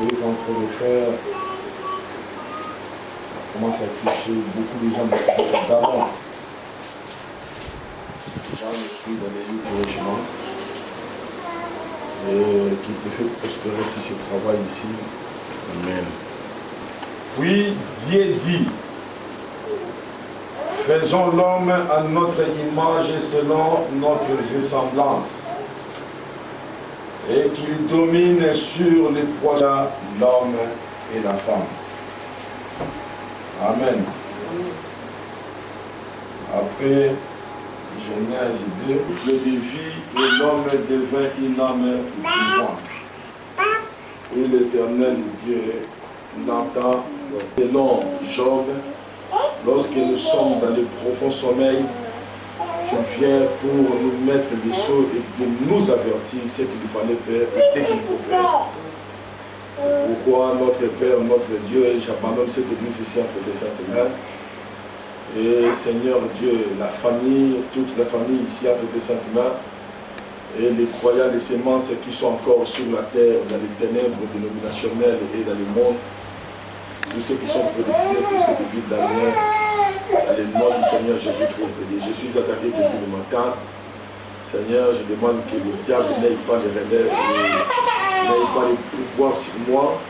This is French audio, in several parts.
que vous êtes en train de faire, ça commence à toucher beaucoup de gens d'avant. Jean me suit dans les lieux de régiment et qui te fait prospérer si ce travail ici. Amen. Puis Dieu dit, faisons l'homme à notre image et selon notre ressemblance, et qu'il domine sur les poissons, l'homme et la femme. Amen. Après, Genèse 2, le défi et l'homme devint une âme vivante. Et l'Éternel Dieu l'entend selon Job, lorsque nous sommes dans le profond sommeil, tu viens pour nous mettre des choses et pour nous avertir ce qu'il fallait faire et ce qu'il faut faire. C'est pourquoi notre Père, notre Dieu, j'abandonne cette église ici entre tes saintes mains. Et Seigneur Dieu, la famille, toute la famille ici entre tes saintes mains, et les croyants, les semences qui sont encore sur la terre, dans les ténèbres dénominationnelles et dans le monde, tous ceux qui sont prédestinés, tous ceux qui vivent dans le nom du Seigneur Jésus-Christ. Et je suis attaqué depuis le matin. Seigneur, je demande que le diable n'ait pas de relève, n'ait pas de pouvoir sur moi,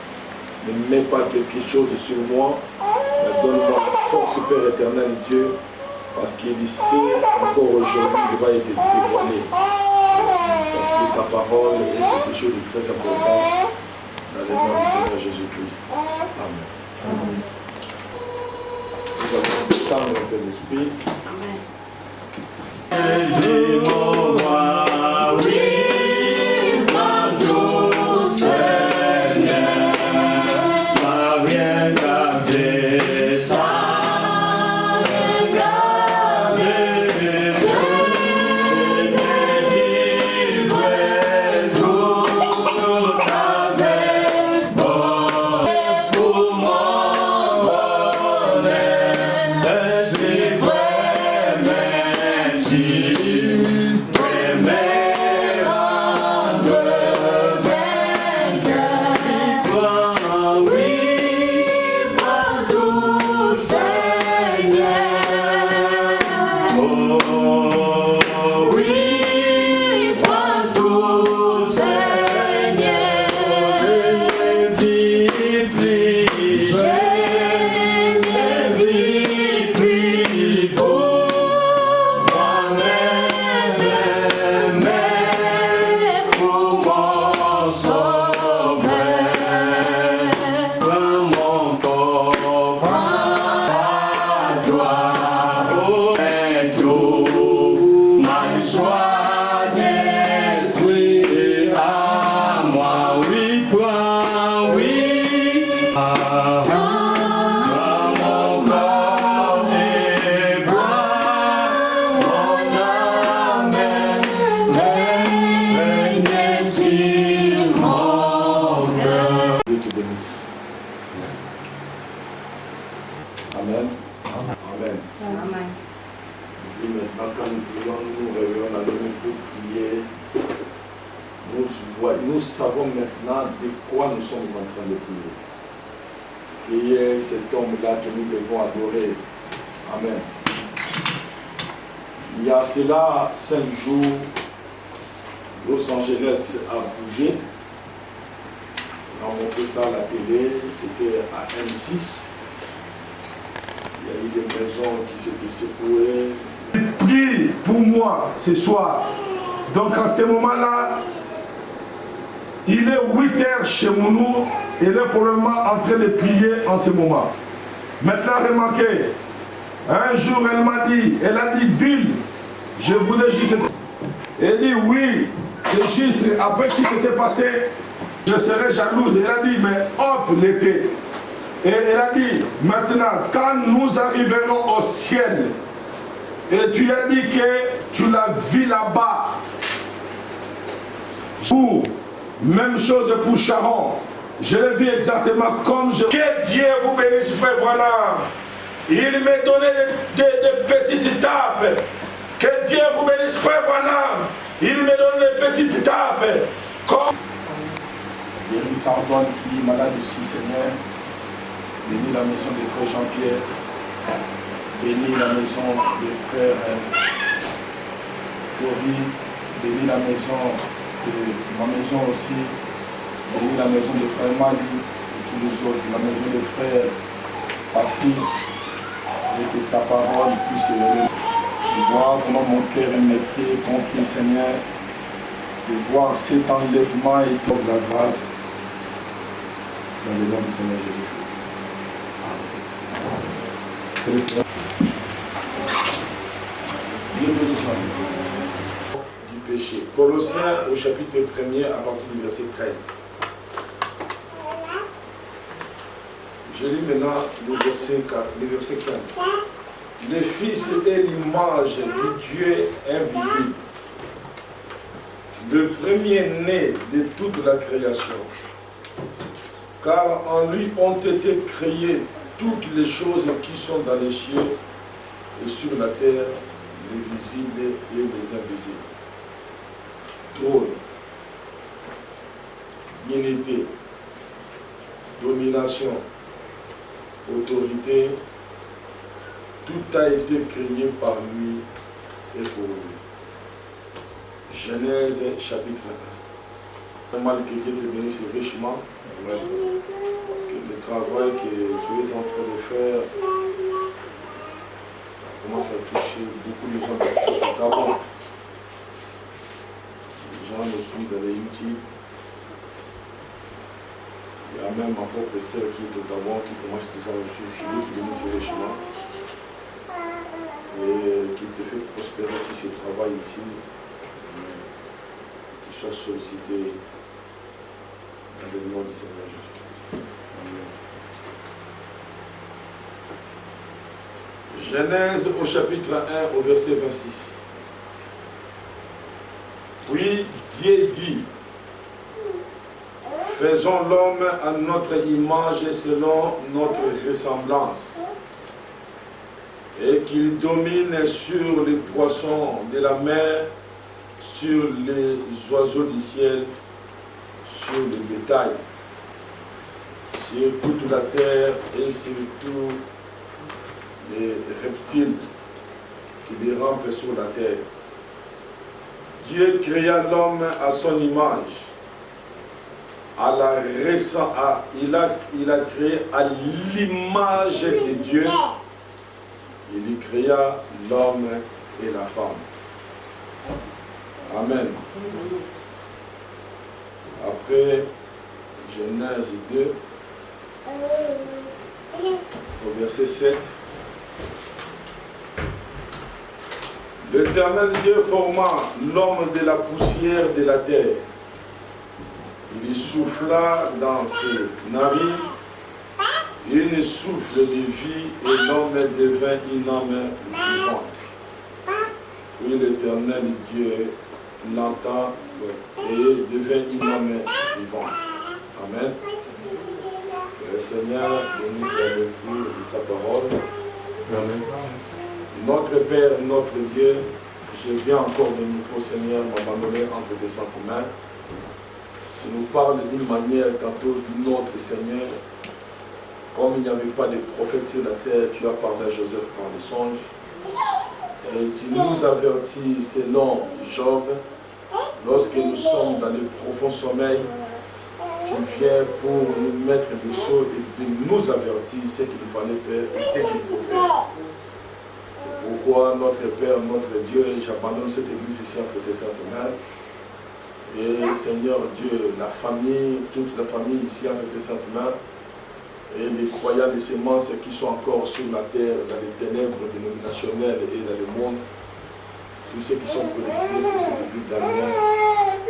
ne met pas quelque chose sur moi, mais donne-moi la force, Père éternel Dieu, parce qu'il sait encore aujourd'hui qu'il va être dévoilé. Parce que ta parole est quelque chose de très important dans le nom du Seigneur Jésus-Christ. Amen. Amen. Nous allons détendre un peu l'esprit. Nous savons maintenant de quoi nous sommes en train de prier. Prier cet homme-là que nous devons adorer. Amen. Il y a cela 5 jours, Los Angeles a bougé. On a montré ça à la télé, c'était à M6. Il y a eu des maisons qui s'étaient secouées. Prie pour moi ce soir. Donc en ce moment-là, il est 8 heures chez nous, il est probablement en train de prier en ce moment. Maintenant, remarquez, un jour elle a dit, Bill, je voulais juste... Elle dit, oui, c'est juste, après ce qui s'était passé, je serais jalouse. Elle a dit, mais hop, l'été. Et elle a dit, maintenant, quand nous arriverons au ciel, et tu as dit que tu l'as vu là-bas, même chose pour Sharon. Je l'ai vu exactement comme je... Que Dieu vous bénisse, frère Branham. Il m'a donné de petites tapes. Que Dieu vous bénisse, frère Branham. Il me donne des petites tapes. Comme... Guéris Sardouane qui est malade aussi, Seigneur. Bénis la maison des frères Jean-Pierre. Bénis la maison des frères Fleury. Bénis la maison de ma maison aussi. Bénis la maison des frères Mali et tous les autres. La maison des frères Papi. Et que ta parole puisse élever. De voir comment mon cœur est maîtrisé contre le Seigneur. De voir cet enlèvement et de la grâce. Dans le nom du Seigneur Jésus-Christ. Amen. Bienvenue du péché. Colossiens au chapitre 1er à partir du verset 13. Je lis maintenant le verset 15. Le Fils est l'image du Dieu invisible, le premier-né de toute la création. Car en lui ont été créées toutes les choses qui sont dans les cieux et sur la terre, les visibles et les invisibles. Trône, dignité, domination, autorité, tout a été créé par lui et pour lui. Genèse chapitre 1. Normal que Dieu te bénisse richement. Parce que le travail que tu es en train de faire, ça commence à toucher beaucoup de gens d'avant. Les gens me suivent dans les YouTube. Il y a même ma propre sœur qui est au Gabon qui commence déjà à me suivre, qui veut te bénisse richement. Et qui te fait prospérer si ce travail ici, qu'il soit sollicité dans le nom du Seigneur Jésus-Christ. Genèse au chapitre 1 au verset 26. Puis Dieu dit, faisons l'homme à notre image et selon notre ressemblance, et qu'il domine sur les poissons de la mer, sur les oiseaux du ciel, sur le bétail, sur toute la terre et sur tous les reptiles qui les rampent sur la terre. Dieu créa l'homme à son image. Il a créé à l'image de Dieu. Il y créa l'homme et la femme. Amen. Après Genèse 2, au verset 7, l'Éternel Dieu forma l'homme de la poussière de la terre. Il souffla dans ses narines une souffle de vie et l'homme devint une âme vivante. Oui, l'Éternel Dieu l'entend et devint une âme vivante. Amen. Que le Seigneur nous avertit de sa parole. Amen. Notre Père, notre Dieu, je viens encore de nouveau, Seigneur, m'abandonner entre tes saintes mains. Tu nous parles d'une manière tantôt d'une autre, Seigneur. Comme il n'y avait pas de prophète sur la terre, tu as parlé à Joseph par les songes. Et tu nous avertis selon Job, lorsque nous sommes dans le profond sommeil, tu viens pour nous mettre le saut et de nous avertir ce qu'il fallait faire et ce qu'il faut faire. C'est pourquoi notre Père, notre Dieu, j'abandonne cette église ici entre tes saintes mains. Et Seigneur Dieu, la famille, toute la famille ici entre tes saintes mains, et les croyants, les semences qui sont encore sur la terre, dans les ténèbres dénominationnelles et dans le monde, tous ceux qui sont prédestinés pour cette vie d'avenir,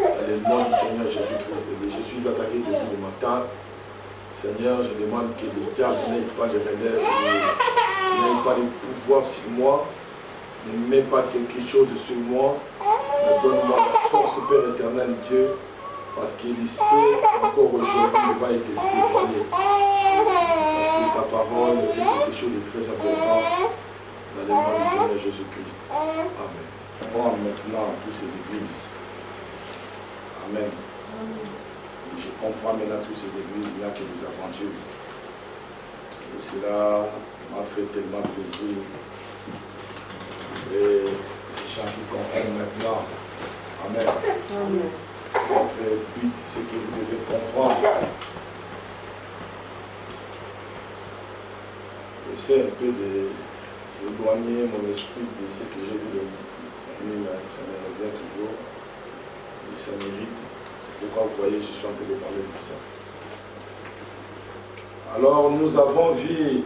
dans le nom du Seigneur Jésus-Christ. Je suis attaqué depuis le matin. Seigneur, je demande que le diable n'ait pas de relève, n'ait pas de pouvoir sur moi, ne met pas quelque chose sur moi, mais donne-moi la force, Père éternel Dieu, parce qu'il sait encore aujourd'hui il va être dévoilé. Parce que ta parole est quelque chose de très important dans le nom du Seigneur Jésus-Christ. Amen. On va maintenant toutes ces églises. Amen. Et je comprends maintenant toutes ces églises, il n'y a que des aventures. Et cela m'a fait tellement plaisir. Et les gens qui comprennent maintenant, amen. Amen. Votre but, c'est que vous devez comprendre. J'essaie un peu d'éloigner mon esprit de ce que j'ai vu de lui, mais ça me revient toujours. Et ça mérite. C'est pourquoi vous voyez, je suis en train de parler de tout ça. Alors, nous avons vu,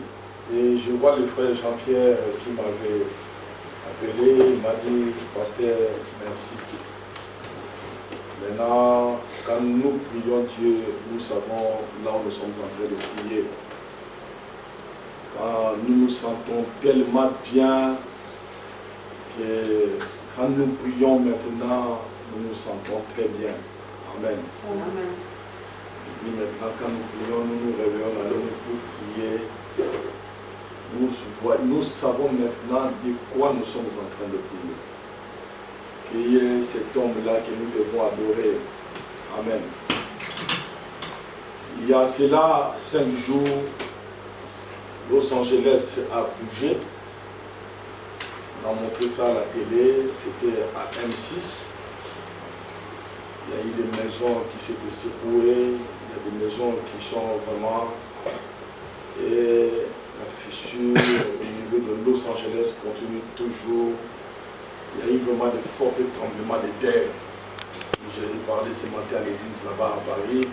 et je vois le frère Jean-Pierre qui m'avait appelé, il m'a dit, pasteur, merci. Maintenant, quand nous prions Dieu, nous savons là où nous sommes en train de prier. Quand nous nous sentons tellement bien que quand nous prions maintenant, nous nous sentons très bien. Amen. Amen. Je dis maintenant, quand nous prions, nous nous réveillons la nuit pour prier. Nous savons maintenant de quoi nous sommes en train de prier. Qu'il y ait cet homme-là que nous devons adorer. Amen. Il y a cela 5 jours, Los Angeles a bougé. On a montré ça à la télé, c'était à M6. Il y a eu des maisons qui s'étaient secouées, il y a des maisons qui sont vraiment... Et la fissure au niveau de Los Angeles continue toujours. Il y a eu vraiment de forts tremblements de terre. J'ai parlé ce matin à l'église là-bas à Paris.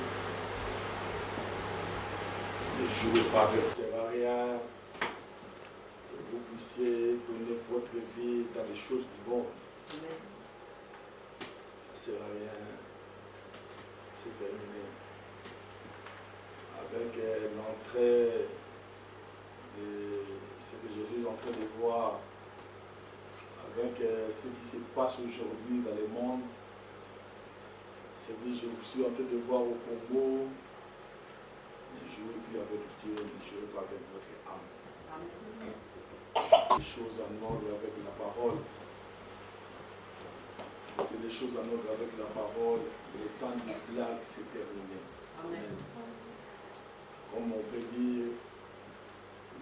Ne jouez pas avec ne sert à rien. Que vous puissiez donner votre vie dans des choses du monde. Ça ne sert à rien. C'est terminé. Avec l'entrée de ce que Jésus est en train de voir, avec ce qui se passe aujourd'hui dans le monde, ce que je suis en train de voir au Congo, ne jouez plus avec Dieu, ne jouez pas avec votre âme. Les choses en ordre avec la parole. Les choses en ordre avec la parole, le temps de blague c'est terminé. Amen. Comme on peut dire,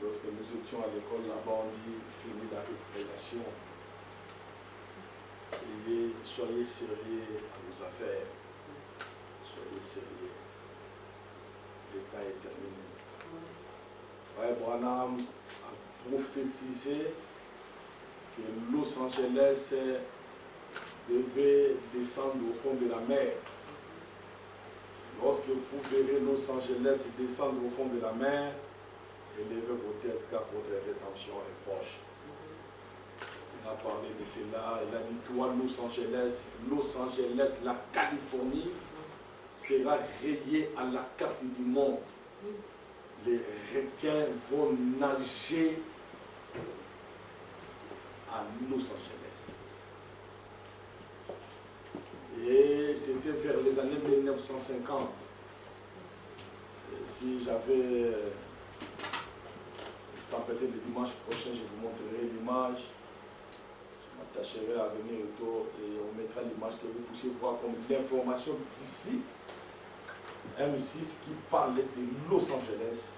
lorsque nous étions à l'école là-bas, on dit fini la récréation. Et soyez sérieux à vos affaires. Soyez sérieux. Le temps est terminé. Frère Branham a prophétisé que Los Angeles devait descendre au fond de la mer. Lorsque vous verrez Los Angeles descendre au fond de la mer, élevez vos têtes car votre rédemption est proche. Il a parlé de cela, il a dit toi Los Angeles, la Californie sera rayée à la carte du monde. Les requins vont nager à Los Angeles. Et c'était vers les années 1950. Et si j'avais peut-être le dimanche prochain, je vous montrerai l'image. Je m'attacherai à venir autour et on mettra l'image que vous puissiez voir comme l'information d'ici. M6 qui parle de Los Angeles.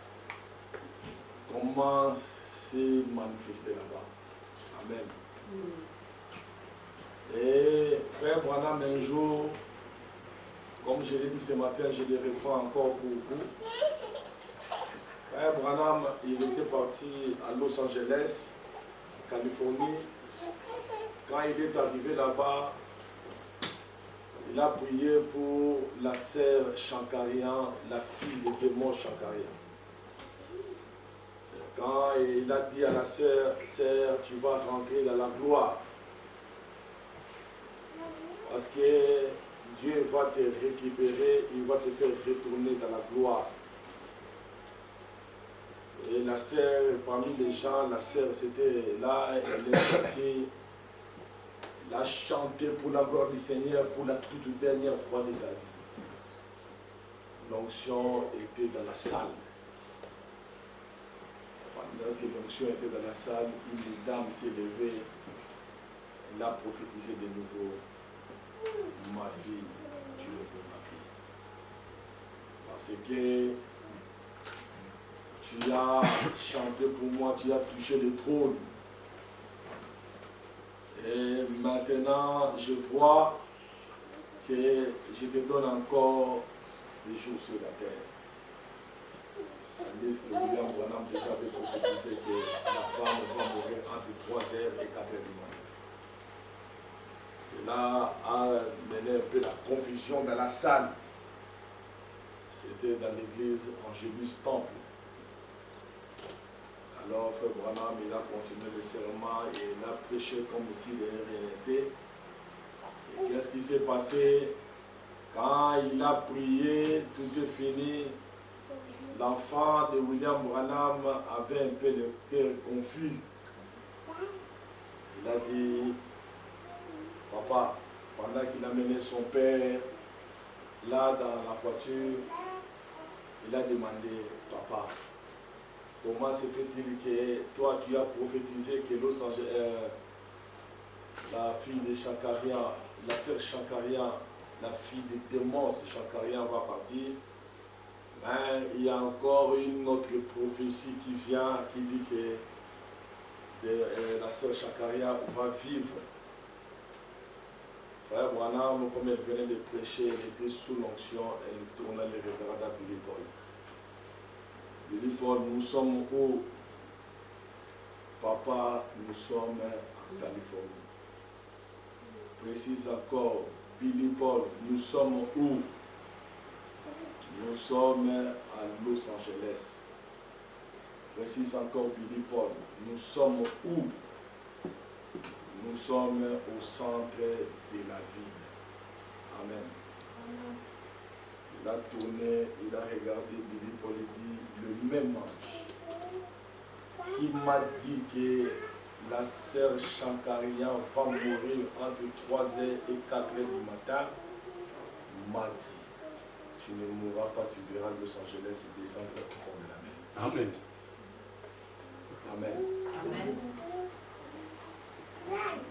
Comment c'est manifesté là-bas. Amen. Et frère Branham, un jour, comme je l'ai dit ce matin, je le reprends encore pour vous. Frère Branham, il était parti à Los Angeles, Californie. Quand il est arrivé là-bas, il a prié pour la sœur Shankarian, la fille de démon Shankarian. Quand il a dit à la sœur, sœur, tu vas rentrer dans la gloire. Parce que Dieu va te récupérer, il va te faire retourner dans la gloire. Et la sœur, parmi les gens, la sœur, c'était là, elle est sortie, elle a chanté pour la gloire du Seigneur pour la toute dernière fois de sa vie. L'onction était dans la salle. Pendant que l'onction était dans la salle, une dame s'est levée, elle a prophétisé de nouveau. Ma vie, Dieu est pour ma vie. Parce que tu as chanté pour moi, tu as touché le trône. Et maintenant, je vois que je te donne encore des jours sur la terre. Tandis que William Branham déjà avait prophétisé que la femme va mourir entre 3h et 4h du matin. Cela a mené un peu la confusion dans la salle. C'était dans l'église Angélus Temple. Alors, Frère Branham, il a continué le serment et il a prêché comme si de rien n'était. Et qu'est-ce qui s'est passé? Quand il a prié, tout est fini. L'enfant de William Branham avait un peu le cœur confus. Il a dit, papa, pendant qu'il amenait son père là dans la voiture, il a demandé, papa, comment se fait-il que toi tu as prophétisé que Los Angeles, la fille de Chankarian, la sœur Chankarian, la fille de Démos Chankarian va partir? Ben, il y a encore une autre prophétie qui vient, qui dit que la sœur Chankarian va vivre. Frère Branham, comme elle venait de prêcher, elle était sous l'onction, elle tournait les regards à Billy Paul. Billy Paul, nous sommes où? Papa, nous sommes en Californie. Précise encore, Billy Paul, nous sommes où? Nous sommes à Los Angeles. Précise encore Billy Paul, nous sommes où? Nous sommes au centre de la ville. Amen. Il a tourné, il a regardé Billy Paul et dit, le même ange qui m'a dit que la sœur Chankarian va mourir entre 3h et 4h du matin, m'a dit, tu ne mourras pas, tu verras Los Angeles descendre au fond de la mer. Amen. Amen. Amen.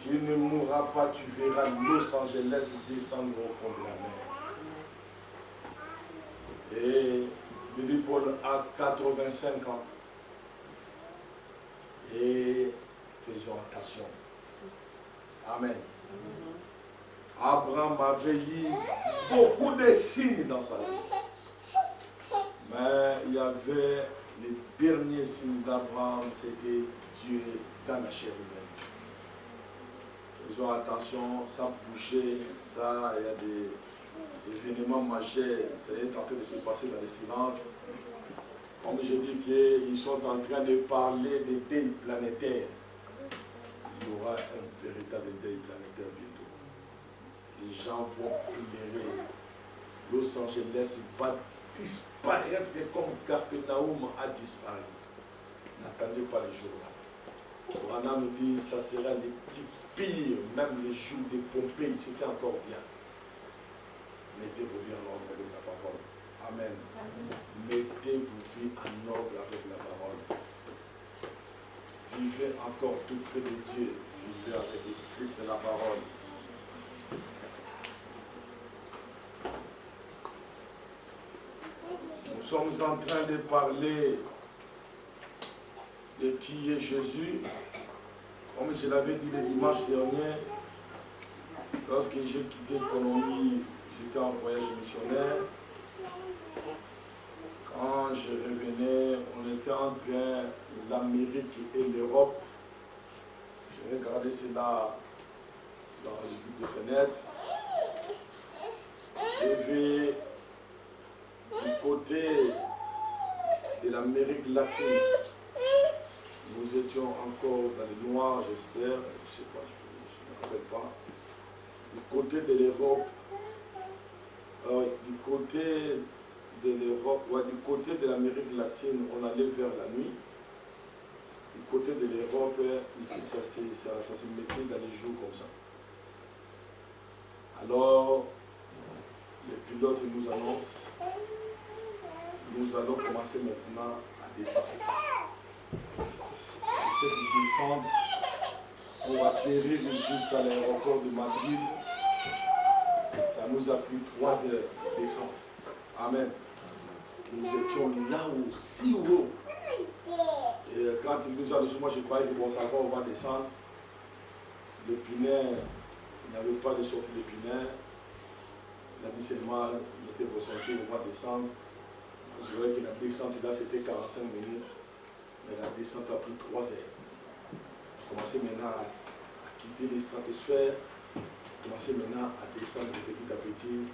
Tu ne mourras pas, tu verras Los Angeles descendre au fond de la mer. Et Billy Paul a 85 ans. Et faisons attention. Amen. Abraham avait eu beaucoup de signes dans sa vie. Mais il y avait les derniers signes d'Abraham, c'était Dieu dans la chair humaine. Faisons attention, ça bougeait, ça, il y a des événements majeurs, ça est en train de se passer dans le silence. Comme je dis qu'ils sont en train de parler des deuils planétaires. Il y aura un véritable deuil planétaire bientôt. Les gens vont pleurer. Los Angeles va disparaître comme Capernaum a disparu. N'attendez pas les jours-là. Branham nous dit que ça sera les plus pires, même les jours de Pompéi, c'était encore bien. Mettez vos vies en ordre avec la parole. Amen. Mettez vos vies en ordre avec la parole. Vivez encore tout près de Dieu. Vivez avec le Christ de la parole. Nous sommes en train de parler de qui est Jésus. Comme je l'avais dit le dimanche dernier, lorsque j'ai quitté Colombie, j'étais en voyage missionnaire. Quand je revenais, on était entre l'Amérique et l'Europe. J'ai regardé cela dans les buts de fenêtre. J'ai vu du côté de l'Amérique latine. Nous étions encore dans les noirs, j'espère. Je ne sais pas, je ne me rappelle pas. Du côté de l'Europe, du côté de l'Amérique latine, on allait vers la nuit. Du côté de l'Europe, ça se mettait dans les jours comme ça. Alors, les pilotes nous annoncent, nous allons commencer maintenant à descendre. Et cette descente pour atterrir jusqu'à l'aéroport de Madrid, ça nous a pris 3 heures de descente. Amen. Nous étions là aussi haut. Et quand il nous a reçus, moi je croyais que bon, ça va, on va descendre. Le Pinet, il n'y avait pas de sortie de Pinet. Il a dit seulement, mettez vos ceintures, on va descendre. Je voyais que la descente là c'était 45 minutes. Mais la descente a pris 3 heures. Je commençais maintenant à quitter les stratosphères. Je commençais maintenant à descendre petit à petit.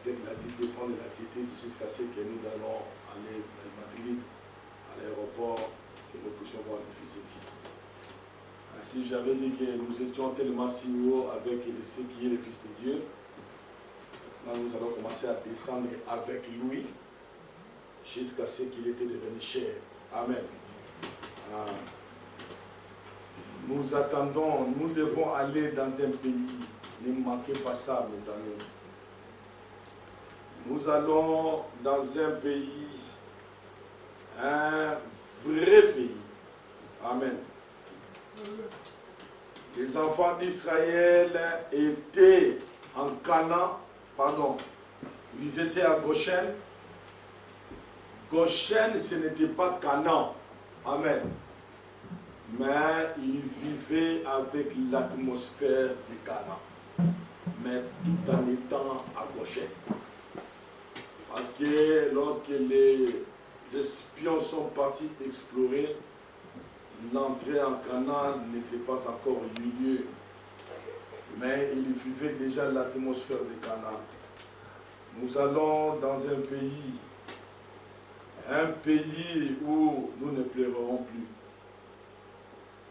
Avec l'attitude de prendre l'attitude jusqu'à ce que nous allons aller à Madrid, à l'aéroport, que nous puissions voir le physique. Ainsi, j'avais dit que nous étions tellement si haut avec ce qui est le Fils de Dieu. Maintenant, nous allons commencer à descendre avec lui jusqu'à ce qu'il était devenu cher. Amen. Ah. Nous attendons, nous devons aller dans un pays. Ne manquez pas ça, mes amis. Nous allons dans un pays, un vrai pays. Amen. Les enfants d'Israël étaient en Canaan, pardon, ils étaient à Goshen. Goshen, ce n'était pas Canaan. Amen. Mais ils vivaient avec l'atmosphère de Canaan. Mais tout en étant à Goshen. Parce que lorsque les espions sont partis explorer, l'entrée en Canaan n'était pas encore eu lieu. Mais ils vivaient déjà l'atmosphère de Canaan. Nous allons dans un pays où nous ne pleurerons plus.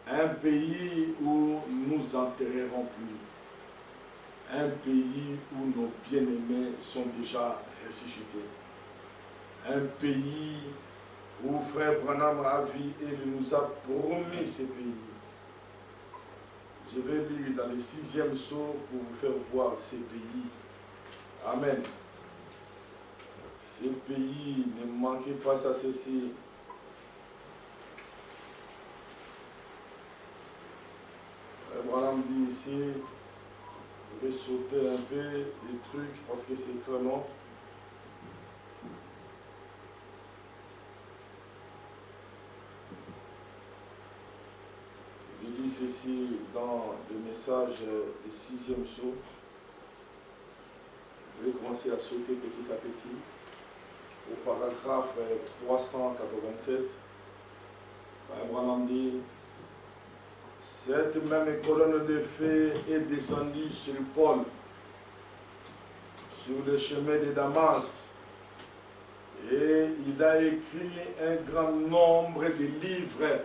Un pays où nous enterrerons plus. Un pays où nos bien-aimés sont déjà ressuscités. Un pays où Frère Branham a vu et il nous a promis ce pays. Je vais lire dans le 6e sceau pour vous faire voir ce pays. Amen. Ce pays, ne manquez pas ça, ceci. Frère Branham dit ici, je vais sauter un peu les trucs parce que c'est très long. Il dit ceci dans le message du 6e sceau. Je vais commencer à sauter petit à petit. Au paragraphe 387, Abraham dit: cette même colonne de feu est descendue sur Paul, sur le chemin de Damas, et il a écrit un grand nombre de livres.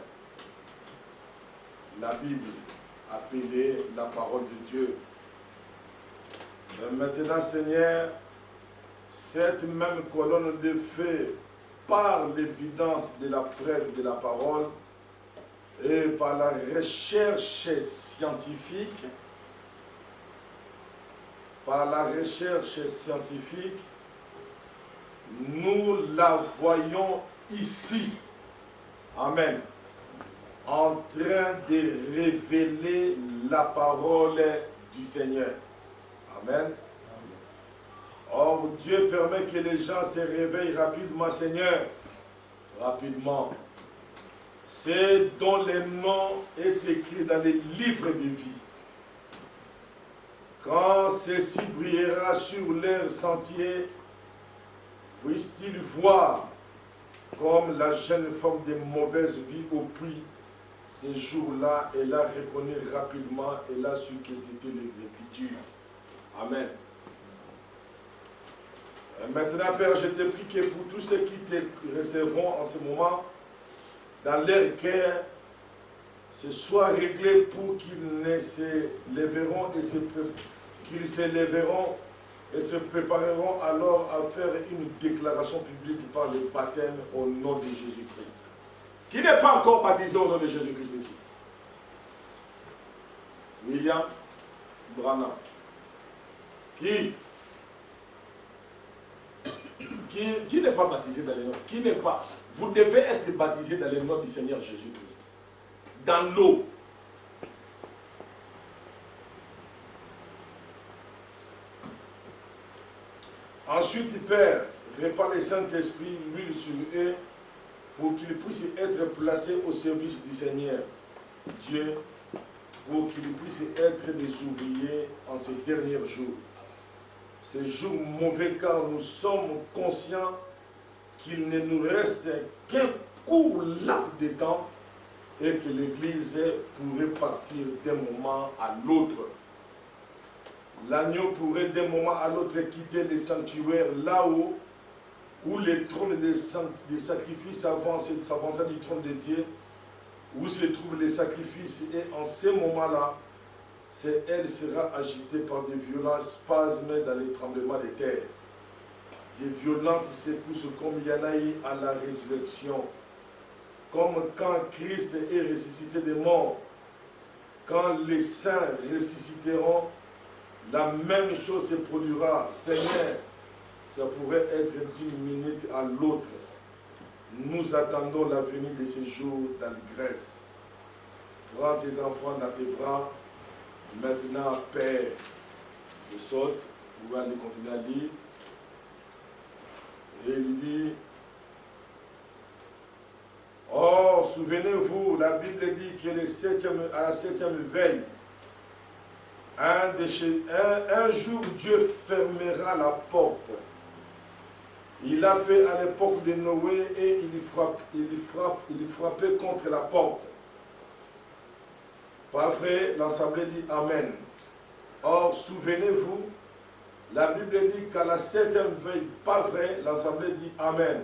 La Bible, appelée la parole de Dieu. Et maintenant, Seigneur, cette même colonne de feu, par l'évidence de la preuve de la parole et par la recherche scientifique, nous la voyons ici. Amen. En train de révéler la parole du Seigneur. Amen. Or, Dieu permet que les gens se réveillent rapidement, Seigneur. Rapidement. C'est dont le nom est écrit dans les livres de vie. Quand ceci brillera sur leur sentier, puissent-ils voir comme la jeune femme de mauvaise vie au puits. Ce jour-là, elle a reconnu rapidement, elle a su que c'était l'exécution. Amen. Maintenant, Père, je te prie que pour tous ceux qui te recevront en ce moment, dans leur cœur, ce soit réglé pour qu'ils se lèveront et se prépareront alors à faire une déclaration publique par le baptême au nom de Jésus-Christ. Qui n'est pas encore baptisé au nom de Jésus-Christ ici? William Branham. Qui n'est pas baptisé dans les noms? Qui n'est pas? Vous devez être baptisé dans le nom du Seigneur Jésus-Christ. Dans l'eau. Ensuite, Père, Prépare le Saint-Esprit, l'huile sur eux, pour qu'ils puissent être placés au service du Seigneur Dieu, pour qu'ils puissent être des ouvriers en ces derniers jours. Ces jours mauvais, car nous sommes conscients qu'il ne nous reste qu'un court laps de temps et que l'Église pourrait partir d'un moment à l'autre. L'agneau pourrait d'un moment à l'autre quitter le sanctuaire là-haut, où le trône des sacrifices s'avançait du trône de Dieu, où se trouvent les sacrifices, et en ce moment-là, elle sera agitée par des violents spasmes dans les tremblements de terre. Des violentes secousses comme il y en a eu à la résurrection. Comme quand Christ est ressuscité des morts, quand les saints ressusciteront, la même chose se produira. Seigneur, ça pourrait être d'une minute à l'autre. Nous attendons la venue de ces jours d'allégresse. Prends tes enfants dans tes bras. Maintenant, Père, je saute. Vous allez continuer à lire. Et il dit, oh, souvenez-vous, la Bible dit que à la septième veille, un jour Dieu fermera la porte. Il a fait à l'époque de Noé et il frappait contre la porte. Pas vrai, l'Assemblée dit Amen. Or, souvenez-vous, la Bible dit qu'à la septième veille, pas vrai, l'Assemblée dit Amen.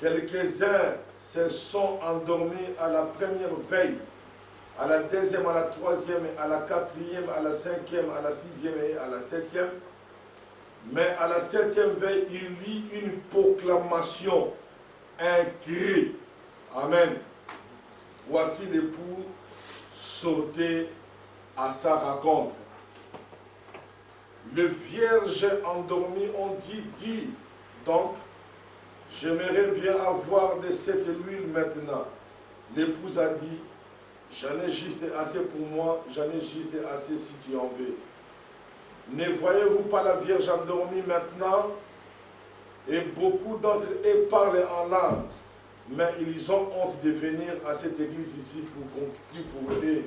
Quelques-uns se sont endormis à la première veille, à la deuxième, à la troisième, à la quatrième, à la cinquième, à la sixième et à la septième. Mais à la septième veille, il lit une proclamation, un cri. Amen. Voici l'époux sauter à sa rencontre. Le vierge endormi ont dit, donc, j'aimerais bien avoir de cette huile maintenant. L'épouse a dit, j'en ai juste assez pour moi, j'en ai juste assez si tu en veux. Ne voyez-vous pas la Vierge endormie maintenant? Et beaucoup d'entre eux parlent en langue, mais ils ont honte de venir à cette église ici pour qu'on prie pour eux.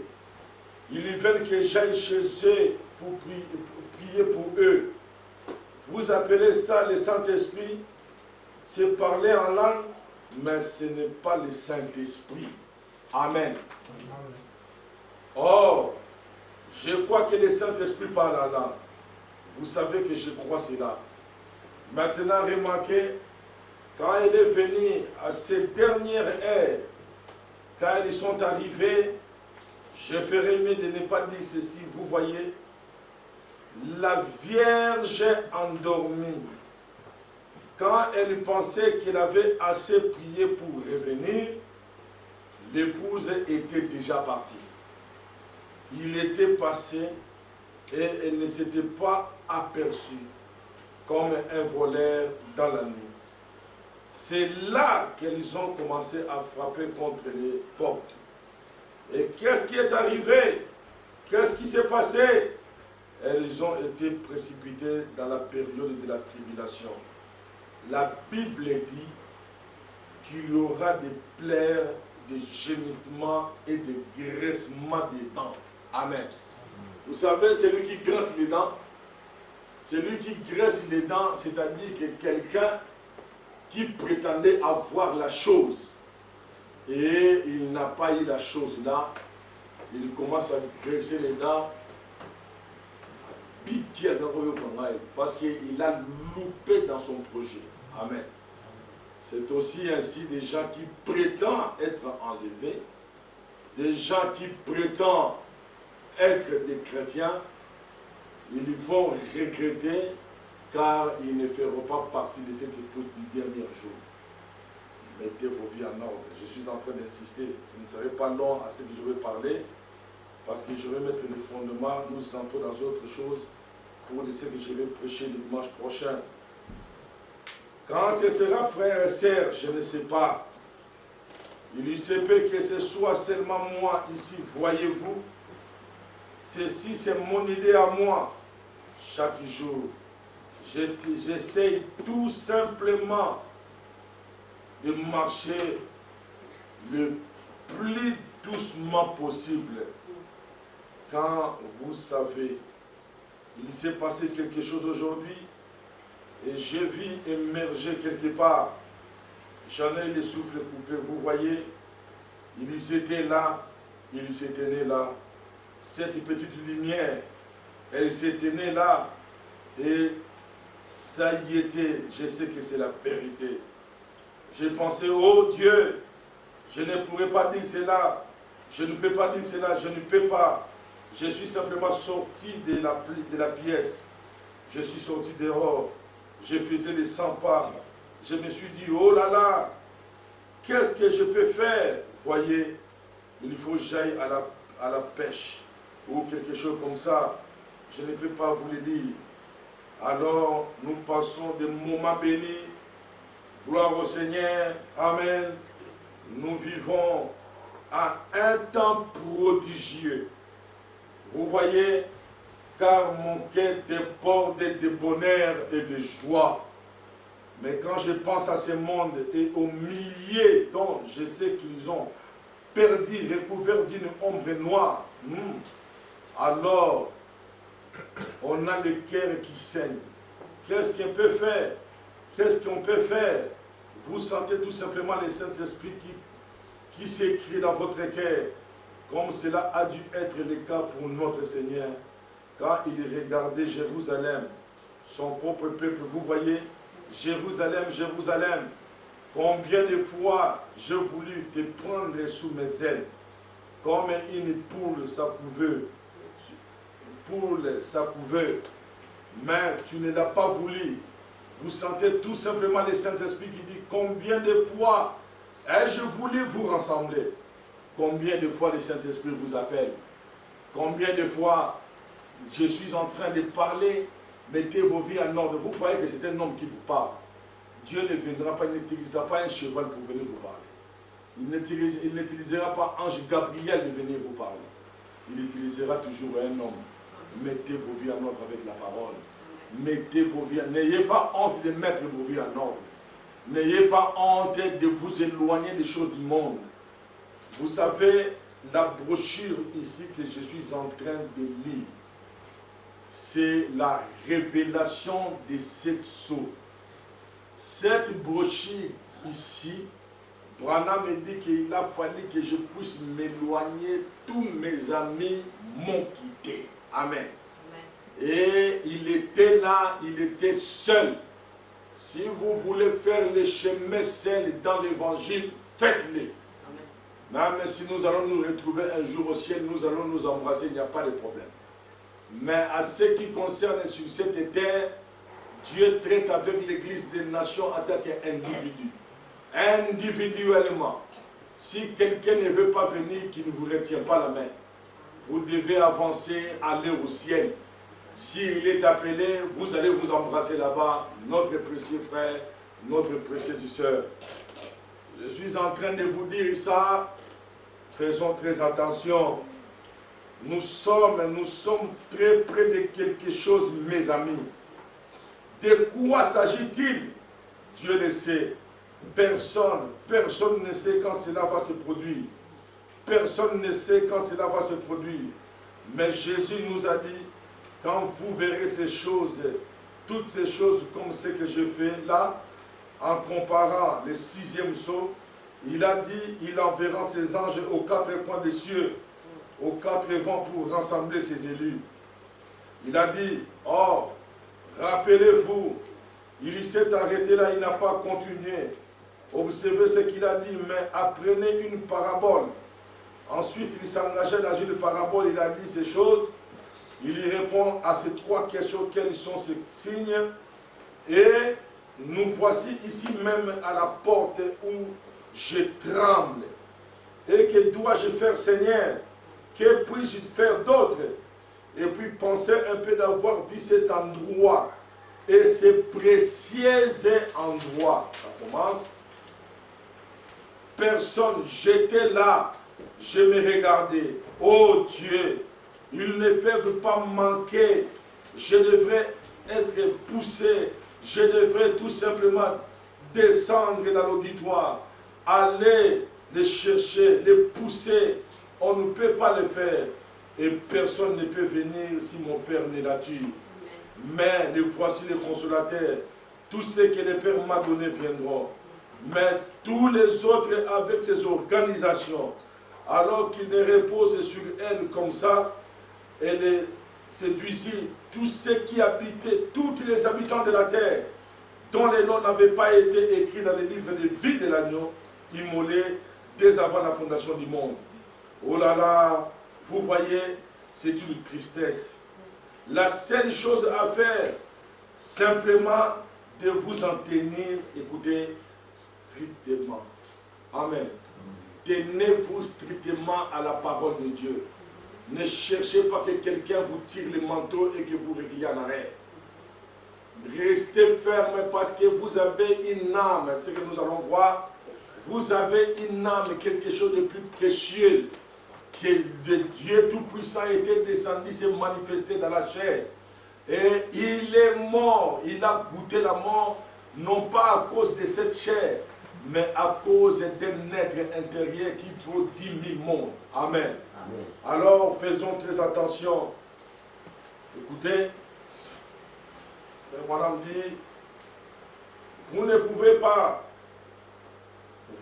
Ils veulent que j'aille chez eux pour prier pour eux. Vous appelez ça le Saint-Esprit? C'est parler en langue, mais ce n'est pas le Saint-Esprit. Amen. Or, je crois que le Saint-Esprit parle en langue. Vous savez que je crois cela. Maintenant, remarquez, quand elle est venue à ces dernières heures, quand ils sont arrivés, je ferai mieux de ne pas dire ceci. Vous voyez, la Vierge endormie, quand elle pensait qu'elle avait assez prié pour revenir, l'épouse était déjà partie. Il était passé et elle ne s'était pas aperçue comme un voleur dans la nuit. C'est là qu'ils ont commencé à frapper contre les portes. Et qu'est-ce qui est arrivé? Qu'est-ce qui s'est passé? Elles ont été précipitées dans la période de la tribulation. La Bible dit qu'il y aura des pleurs, des gémissements et des graissements des dents. Amen. Vous savez, celui qui graisse les dents, celui qui graisse les dents, c'est-à-dire que quelqu'un qui prétendait avoir la chose et il n'a pas eu la chose là, il commence à graisser les dents, piquer parce qu'il a loupé dans son projet. Amen. C'est aussi ainsi des gens qui prétendent être enlevés, des gens qui prétendent être des chrétiens, ils vont regretter car ils ne feront pas partie de cette époque du dernier jour. Mettez vos vies en ordre. Je suis en train d'insister. Je ne serai pas long à ce que je vais parler parce que je vais mettre les fondements. Nous entrons dans autre chose pour ce que je vais prêcher le dimanche prochain. Quand ce sera, frères et sœurs, je ne sais pas. Il se peut que ce soit seulement moi ici, voyez-vous. Ceci, c'est mon idée à moi. Chaque jour, j'essaye tout simplement de marcher le plus doucement possible. Quand vous savez, il s'est passé quelque chose aujourd'hui et je vis émerger quelque part. J'en ai le souffle coupé, vous voyez, ils étaient là, ils s'étaient nés là. Cette petite lumière, elle s'était née là et ça y était. Je sais que c'est la vérité. J'ai pensé, oh Dieu, je ne pourrais pas dire cela, je ne peux pas dire cela, je ne peux pas. Je suis simplement sorti de la pièce, je suis sorti dehors, je faisais les 100 pas. Je me suis dit, oh là là, qu'est-ce que je peux faire? Voyez, il faut que j'aille à la pêche ou quelque chose comme ça. Je ne peux pas vous le dire. Alors, nous passons des moments bénis. Gloire au Seigneur. Amen. Nous vivons à un temps prodigieux. Vous voyez, car mon cœur déborde de bonheur et de joie. Mais quand je pense à ce monde et aux milliers dont je sais qu'ils ont perdu, recouvert d'une ombre noire, alors on a le cœur qui saigne. Qu'est-ce qu'on peut faire? Qu'est-ce qu'on peut faire? Vous sentez tout simplement le Saint-Esprit qui s'écrit dans votre cœur, comme cela a dû être le cas pour notre Seigneur. Quand il regardait Jérusalem, son propre peuple, vous voyez, Jérusalem, Jérusalem, combien de fois j'ai voulu te prendre sous mes ailes, comme une poule sa couveuse, mais tu ne l'as pas voulu. Vous sentez tout simplement le Saint-Esprit qui dit, combien de fois ai-je voulu vous rassembler? Combien de fois le Saint-Esprit vous appelle? Combien de fois je suis en train de parler? Mettez vos vies en ordre. Vous croyez que c'est un homme qui vous parle. Dieu ne viendra pas, il n'utilisera pas un cheval pour venir vous parler. Il n'utilisera pas Ange Gabriel de venir vous parler. Il utilisera toujours un homme. Mettez vos vies en ordre avec la parole. Mettez vos vies. N'ayez pas honte de mettre vos vies en ordre. N'ayez pas honte de vous éloigner des choses du monde. Vous savez, la brochure ici que je suis en train de lire, c'est la révélation de cette sceaux. Cette brochure ici, Branham me dit qu'il a fallu que je puisse m'éloigner. Tous mes amis m'ont quitté. Amen. Et il était là, il était seul. Si vous voulez faire les chemins seuls dans l'évangile, faites-les. Même si nous allons nous retrouver un jour au ciel, nous allons nous embrasser, il n'y a pas de problème. Mais à ce qui concerne sur cette terre, Dieu traite avec l'Église des nations en tant qu'individu. Individuellement. Si quelqu'un ne veut pas venir, qui ne vous retient pas la main, vous devez avancer, aller au ciel. S'il est appelé, vous allez vous embrasser là-bas, notre précieux frère, notre précieuse sœur. Je suis en train de vous dire ça, faisons très attention. Nous sommes très près de quelque chose, mes amis. De quoi s'agit-il? Dieu le sait. Personne ne sait quand cela va se produire. Personne ne sait quand cela va se produire. Mais Jésus nous a dit, quand vous verrez ces choses, toutes ces choses comme ce que je fais là, en comparant le 6e sceau, il a dit, il enverra ses anges aux 4 coins des cieux, aux 4 vents pour rassembler ses élus. Il a dit, oh, rappelez-vous, il s'est arrêté là, il n'a pas continué. Observez ce qu'il a dit, mais apprenez une parabole. Ensuite, il s'engageait dans une parabole, il a dit ces choses. Il y répond à ces 3 questions, quels sont ces signes. Et nous voici ici même à la porte où je tremble. Et que dois-je faire, Seigneur? Que puis-je faire d'autre? Et puis penser un peu d'avoir vu cet endroit. Et ce précieux endroit. Ça commence. Personne, j'étais là. Je me regardais. Oh Dieu, ils ne peuvent pas manquer. Je devrais être poussé, je devrais tout simplement descendre dans l'auditoire, aller les chercher, les pousser. On ne peut pas le faire. Et personne ne peut venir si mon Père ne l'attire. Mais le voici le consolateur. Tous ceux que le Père m'a donné viendront. Mais tous les autres avec ces organisations, alors qu'ils ne reposent sur elles comme ça, et les séduisit, tous ceux qui habitaient, tous les habitants de la terre, dont les noms n'avaient pas été écrits dans les livres de vie de l'agneau, immolés dès avant la fondation du monde. Oh là là, vous voyez, c'est une tristesse. La seule chose à faire, simplement de vous en tenir, écoutez, strictement. Amen. Tenez-vous strictement à la parole de Dieu. Ne cherchez pas que quelqu'un vous tire le manteau et que vous réglez en arrière. Restez ferme parce que vous avez une âme, c'est ce que nous allons voir. Vous avez une âme, quelque chose de plus précieux, que le Dieu Tout-Puissant était descendu, s'est manifesté dans la chair. Et il est mort, il a goûté la mort, non pas à cause de cette chair, mais à cause d'un être intérieur qui vaut 10 000 mondes. Amen. Amen. Alors faisons très attention. Écoutez, madame dit, vous ne pouvez pas,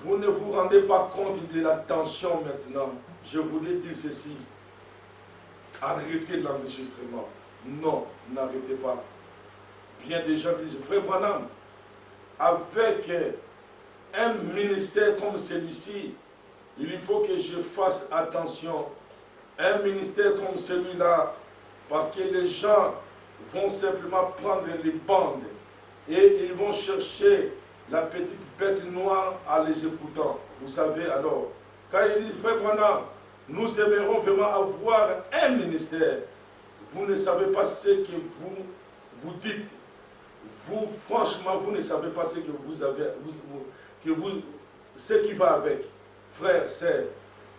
vous ne vous rendez pas compte de la tension maintenant. Je voulais dire ceci. Arrêtez l'enregistrement. Non, n'arrêtez pas. Bien des gens disent, frère Branham, avec un ministère comme celui-ci, il faut que je fasse attention. Un ministère comme celui-là, parce que les gens vont simplement prendre les bandes et ils vont chercher la petite bête noire en les écoutant. Vous savez alors, quand ils disent, frère Branham, nous aimerons vraiment avoir un ministère, vous ne savez pas ce que vous dites. Vous, franchement, vous ne savez pas ce que vous avez, ce qui va avec. Frère, sœur,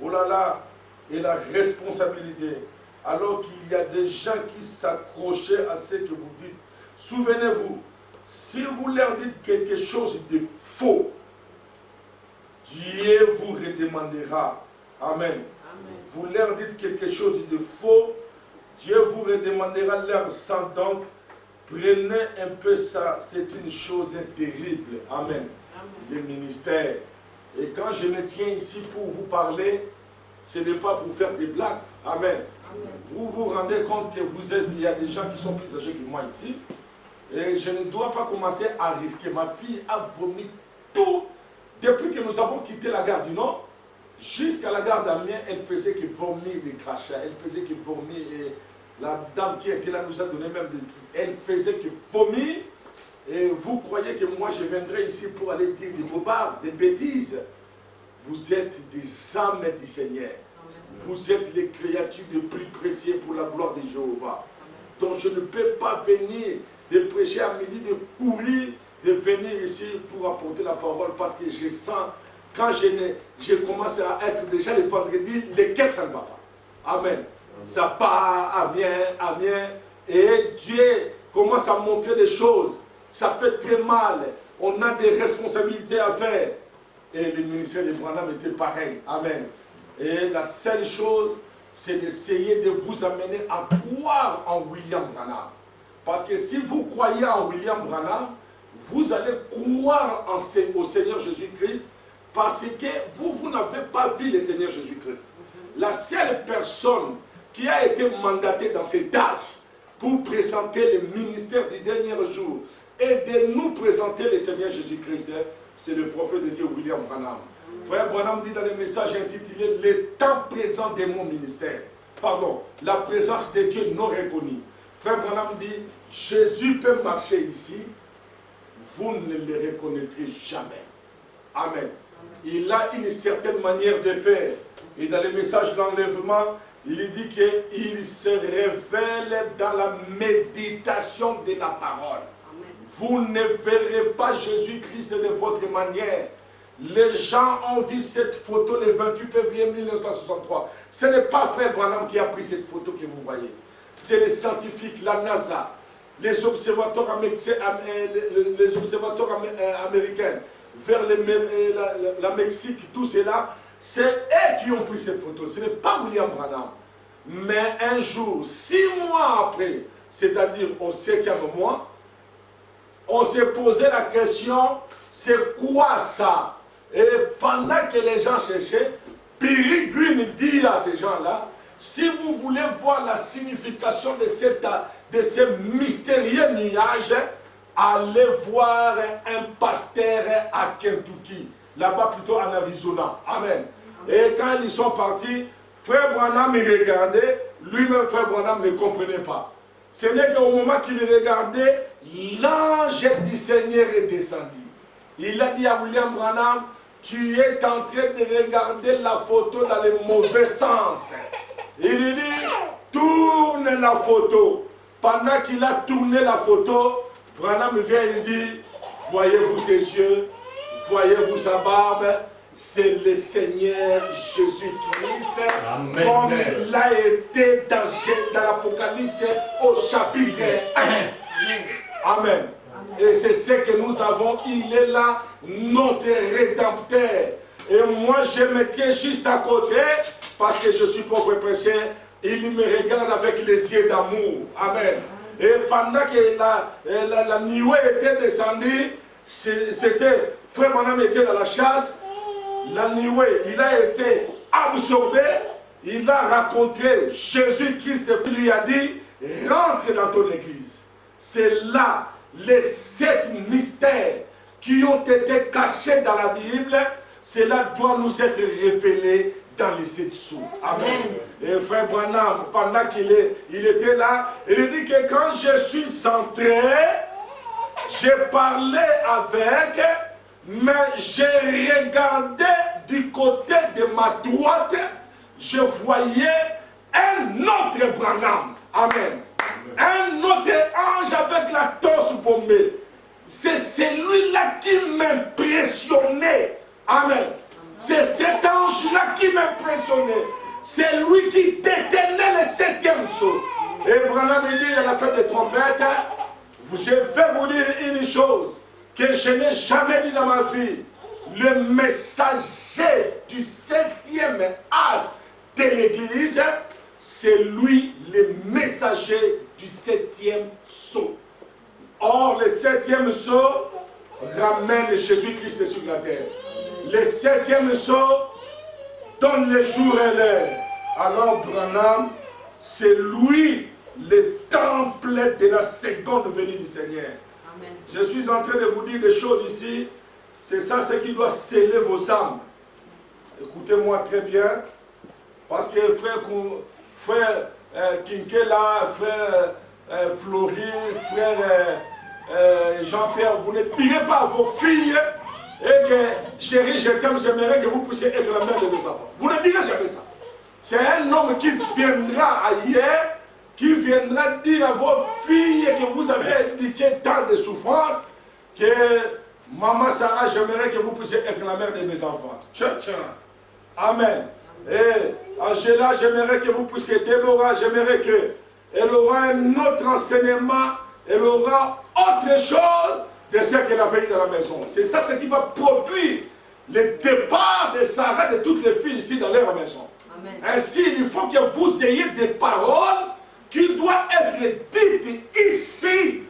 oh là là, et la responsabilité. Alors qu'il y a des gens qui s'accrochaient à ce que vous dites. Souvenez-vous, si vous leur dites quelque chose de faux, Dieu vous redemandera. Amen. Amen. Vous leur dites quelque chose de faux, Dieu vous redemandera leur sang. Donc, prenez un peu ça, c'est une chose terrible. Amen. Amen. Le ministère. Et quand je me tiens ici pour vous parler, ce n'est pas pour faire des blagues. Amen. Amen. Vous vous rendez compte que il y a des gens qui sont plus âgés que moi ici. Et je ne dois pas commencer à risquer. Ma fille a vomi tout. Depuis que nous avons quitté la gare du Nord, jusqu'à la gare d'Amiens, elle faisait que vomir des crachats. Elle faisait que vomir. Et la dame qui était là nous a donné même des trucs. Elle faisait que vomir. Et vous croyez que moi je viendrai ici pour aller dire des bobards, des bêtises? Vous êtes des âmes du Seigneur. Vous êtes les créatures les plus précieuses pour la gloire de Jéhovah. Donc je ne peux pas venir de prêcher à midi, de courir, de venir ici pour apporter la parole parce que je sens, quand je commence à être déjà le vendredi, lesquels ça ne va pas. Amen. Ça part, Amen. Et Dieu commence à montrer des choses. Ça fait très mal. On a des responsabilités à faire. Et le ministère de Branham était pareil. Amen. Et la seule chose, c'est d'essayer de vous amener à croire en William Branham. Parce que si vous croyez en William Branham, vous allez croire au Seigneur Jésus-Christ parce que vous n'avez pas vu le Seigneur Jésus-Christ. La seule personne qui a été mandatée dans cet âge pour présenter le ministère du dernier jour et de nous présenter le Seigneur Jésus-Christ, c'est le prophète de Dieu William Branham. Frère Branham dit dans le message intitulé « Le temps présent de mon ministère ». Pardon, la présence de Dieu non reconnue. Frère Branham dit « Jésus peut marcher ici, vous ne le reconnaîtrez jamais. » Amen. Il a une certaine manière de faire. Et dans le message d'enlèvement, il dit qu'il se révèle dans la méditation de la parole. Vous ne verrez pas Jésus-Christ de votre manière. Les gens ont vu cette photo le 28 février 1963. Ce n'est pas Frère Branham qui a pris cette photo que vous voyez. C'est les scientifiques, la NASA. les observateurs américains, vers la Mexique, tout cela, c'est eux qui ont pris cette photo. Ce n'est pas William Branham. Mais un jour, 6 mois après, c'est-à-dire au 7e mois, on s'est posé la question, c'est quoi ça? Et pendant que les gens cherchaient, Billy Green dit à ces gens-là, si vous voulez voir la signification de ces mystérieux nuages, allez voir un pasteur à Kentucky, là-bas plutôt en Arizona. Amen. Et quand ils sont partis, Frère Branham il regardait, lui-même Frère Branham ne comprenait pas. Ce n'est qu'au moment qu'il regardait, l'ange du Seigneur est descendu. Il a dit à William Branham, tu es en train de regarder la photo dans le mauvais sens. Il lui dit, tourne la photo. Pendant qu'il a tourné la photo, Branham vient et lui dit, voyez-vous ses yeux, voyez-vous sa barbe, c'est le Seigneur Jésus-Christ, comme il a été dans l'Apocalypse au chapitre 1. Amen. Et c'est ce que nous avons, il est là, notre Rédempteur. Et moi, je me tiens juste à côté, parce que je suis pauvre pécheur, il me regarde avec les yeux d'amour. Amen. Et pendant que la nuée était descendue, c'était, Frère Branham était dans la chasse, la nuée, il a été absorbé, il a rencontré Jésus-Christ qui lui a dit, rentre dans ton église. C'est là les 7 mystères qui ont été cachés dans la Bible, cela doit nous être révélé dans les 7 sceaux. Amen. Et Frère Branham, pendant qu'il était là, il dit que quand je suis entré, j'ai parlé avec, mais j'ai regardé du côté de ma droite, je voyais un autre Branham. Amen. Un autre ange avec la torse bombée. C'est celui-là qui m'impressionnait. Amen. C'est cet ange-là qui m'impressionnait. C'est lui qui détenait le 7e sceau. Et Branham dit à la fin des trompettes, je vais vous dire une chose que je n'ai jamais dit dans ma vie. Le messager du 7e âge de l'Église, c'est lui le messager du 7e sceau. Or, le 7e sceau ramène Jésus-Christ sur la terre. Le 7e sceau donne le jour et l'heure. Alors, Branham, c'est lui le temple de la seconde venue du Seigneur. Amen. Je suis en train de vous dire des choses ici. C'est ça ce qui doit sceller vos âmes. Écoutez-moi très bien. Parce que frère Kinkela, frère Florie, frère Jean-Pierre, vous ne direz pas à vos filles et que chérie, je t'aime, j'aimerais que vous puissiez être la mère de mes enfants. Vous ne direz jamais ça. C'est un homme qui viendra ailleurs, qui viendra dire à vos filles que vous avez indiqué tant de souffrances que maman Sarah, j'aimerais que vous puissiez être la mère de mes enfants. Tiens, tiens. Amen. Et Angela, j'aimerais que vous puissiez, Déborah, j'aimerais qu'elle aura un autre enseignement, elle aura autre chose de ce qu'elle a fait dans la maison. C'est ça ce qui va produire le départ de Sarah, de toutes les filles ici dans leur maison. Amen. Ainsi, il faut que vous ayez des paroles qui doivent être dites ici,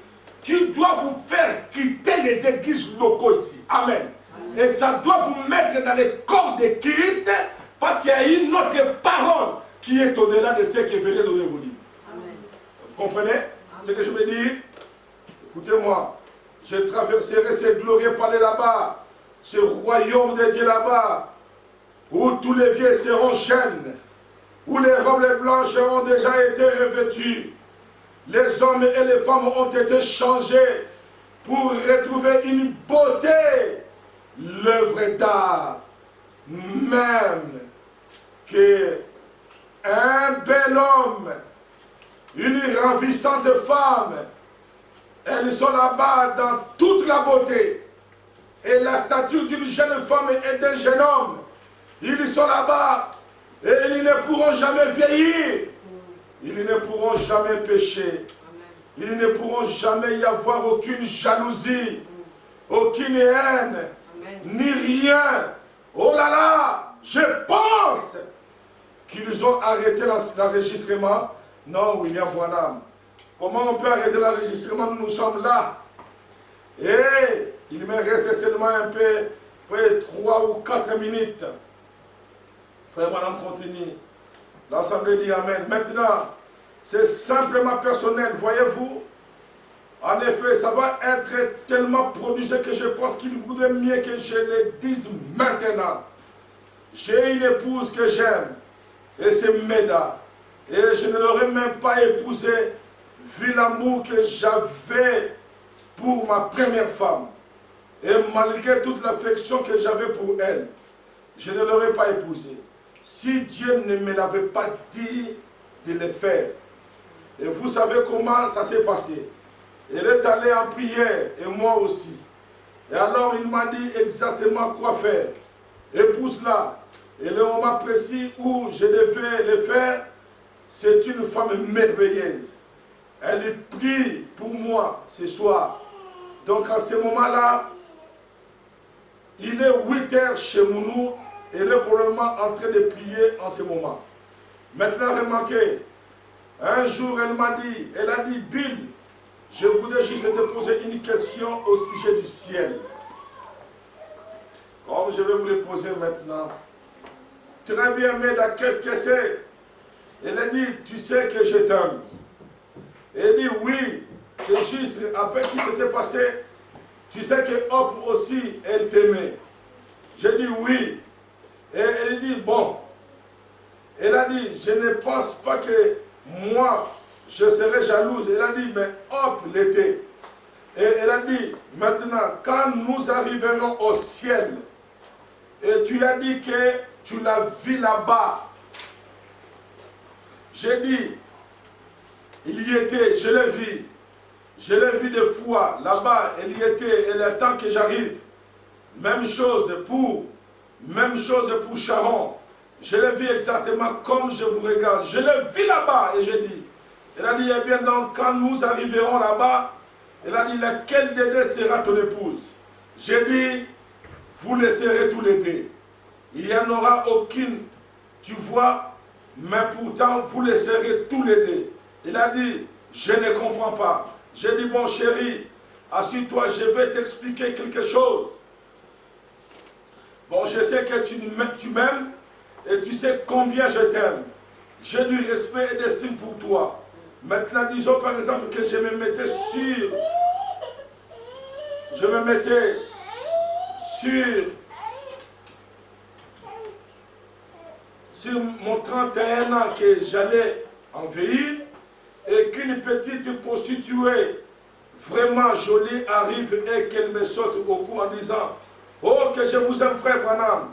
qui doivent vous faire quitter les églises locaux ici. Amen. Amen. Et ça doit vous mettre dans le corps de Christ, parce qu'il y a une autre parole qui est au-delà de ce que venez donner vos livres. Amen. Vous comprenez? Amen. Ce que je veux dire? Écoutez-moi, je traverserai ce glorieux palais là-bas, ce royaume de Dieu là-bas, où tous les vieux seront jeunes, où les robes blanches ont déjà été revêtues. Les hommes et les femmes ont été changés pour retrouver une beauté, l'œuvre d'art, même que un bel homme, une ravissante femme, elles sont là-bas dans toute la beauté. Et la stature d'une jeune femme et d'un jeune homme, ils sont là-bas et ils ne pourront jamais vieillir. Ils ne pourront jamais pécher. il ne pourra jamais y avoir aucune jalousie, aucune haine, ni rien. Oh là là, je pense qu'ils ont arrêté l'enregistrement. Non, William Branham. Comment on peut arrêter l'enregistrement? Nous sommes là. Et il me reste seulement un peu, près 3 ou 4 minutes. Frère Branham continue. L'Assemblée dit Amen. Maintenant, c'est simplement personnel, voyez-vous. En effet, ça va être tellement produisé que je pense qu'il voudrait mieux que je le dise maintenant. J'ai une épouse que j'aime, et c'est Meda. Et je ne l'aurais même pas épousée, vu l'amour que j'avais pour ma première femme. Et malgré toute l'affection que j'avais pour elle, je ne l'aurais pas épousée. Si Dieu ne me l'avait pas dit de le faire. Et vous savez comment ça s'est passé. Elle est allée en prière, et moi aussi. Et alors il m'a dit exactement quoi faire. Épouse-la. Et le moment précis où je devais le faire, c'est une femme merveilleuse. Elle prie pour moi ce soir. Donc à ce moment-là, il est 8 heures chez nous. Elle est probablement en train de prier en ce moment. Maintenant, remarquez, un jour elle a dit, Bill, je voudrais juste te poser une question au sujet du ciel. Comme je vais vous le poser maintenant. Très bien, Meda, qu'est-ce que c'est? Elle a dit, tu sais que je t'aime. Elle dit, oui, c'est juste, après ce qui s'était passé, tu sais que Hop aussi, elle t'aimait. J'ai dit oui. Et elle dit, bon. Elle a dit, je ne pense pas que moi, je serais jalouse. Elle a dit, mais Hop l'était. Et elle a dit, maintenant, quand nous arriverons au ciel, et tu as dit que tu l'as vu là-bas. J'ai dit, il y était, je l'ai vu. Je l'ai vu des fois, là-bas, elle y était, et le temps que j'arrive. Même chose pour Sharon. Je l'ai vu exactement comme je vous regarde. Je l'ai vu là-bas, et j'ai dit. Elle a dit, eh bien donc, quand nous arriverons là-bas, elle a dit, laquelle des deux sera ton épouse? J'ai dit, vous les serez tous les deux. Il n'y en aura aucune, tu vois, mais pourtant, vous les serez tous les deux. Il a dit, je ne comprends pas. J'ai dit, bon chéri, assieds-toi, je vais t'expliquer quelque chose. Bon, je sais que tu m'aimes et tu sais combien je t'aime. J'ai du respect et d'estime pour toi. Maintenant, disons par exemple que je me mettais sur mon 31 ans que j'allais envahir, et qu'une petite prostituée vraiment jolie arrive et qu'elle me saute au cou en disant, oh que je vous aime frère Branham,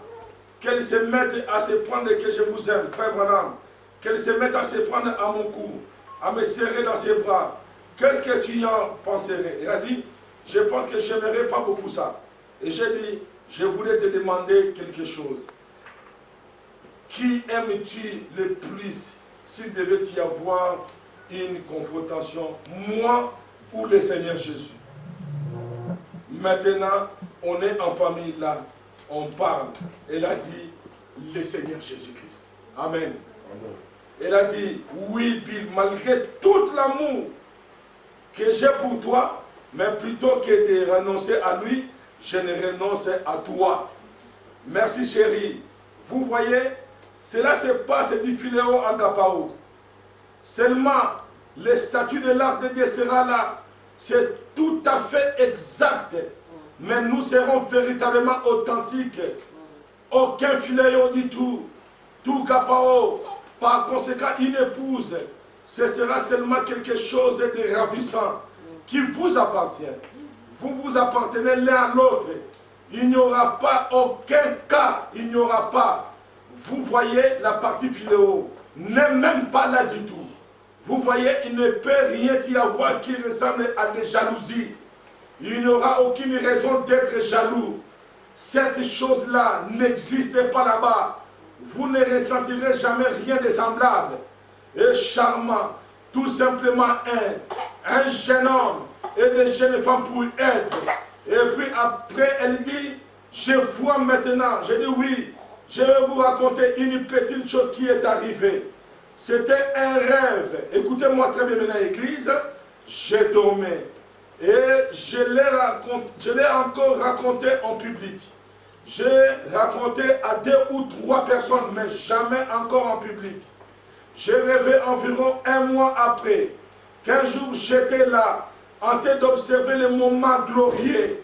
qu'elle se mette à se prendre que je vous aime frère Branham, qu'elle se mette à se prendre à mon cou, à me serrer dans ses bras. Qu'est-ce que tu en penserais? Elle a dit, je pense que je n'aimerais pas beaucoup ça. Et j'ai dit, je voulais te demander quelque chose. Qui aimes-tu le plus s'il devait y avoir une confrontation, moi ou le Seigneur Jésus? Maintenant, on est en famille là, on parle. Elle a dit, le Seigneur Jésus-Christ. Amen. Amen. Elle a dit, oui Bill, malgré tout l'amour que j'ai pour toi, mais plutôt que de renoncer à lui, je ne renonce à toi. Merci chérie. Vous voyez, cela se passe du Philéo à Agapao. Seulement, le statut de l'arc de Dieu sera là. C'est tout à fait exact. Mais nous serons véritablement authentiques. Aucun Philéo du tout. Tout Agapao. Par conséquent, une épouse, ce sera seulement quelque chose de ravissant qui vous appartient. Vous vous appartenez l'un à l'autre. Il n'y aura pas aucun cas, il n'y aura pas. Vous voyez la partie Philéo, n'est même pas là du tout. Vous voyez, il ne peut rien y avoir qui ressemble à des jalousies. Il n'y aura aucune raison d'être jaloux. Cette chose-là n'existe pas là-bas. Vous ne ressentirez jamais rien de semblable et charmant tout simplement un jeune homme et des jeunes femmes pour être. Et puis après, elle dit, je vois maintenant. Je dis oui, je vais vous raconter une petite chose qui est arrivée. C'était un rêve. Écoutez-moi très bien maintenant, l'église. J'ai dormi. Et je l'ai encore raconté en public. J'ai raconté à 2 ou 3 personnes, mais jamais encore en public. J'ai rêvé environ 1 mois après, qu'un jour j'étais là, en train d'observer les moments glorieux,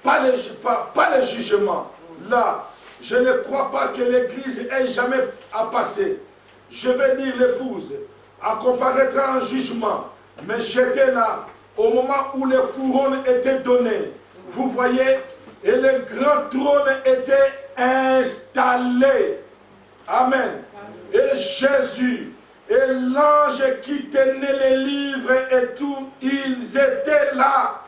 pas les jugements. Là, je ne crois pas que l'Église ait jamais à passer. Je vais dire l'épouse, apparaîtra en jugement, mais j'étais là, au moment où les couronnes étaient données. Vous voyez, et le grand trône était installé. Amen. Et Jésus, et l'ange qui tenait les livres et tout, ils étaient là.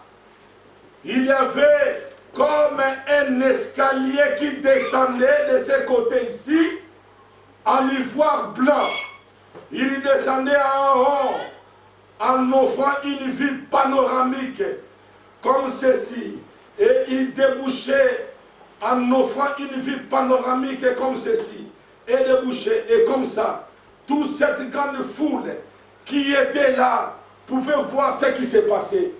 Il y avait comme un escalier qui descendait de ce côté ici, en ivoire blanc. Il descendait en haut, en offrant une vue panoramique, comme ceci. Et il débouchait en offrant une vue panoramique comme ceci. Et débouchait, et comme ça. Toute cette grande foule qui était là pouvait voir ce qui s'est passé.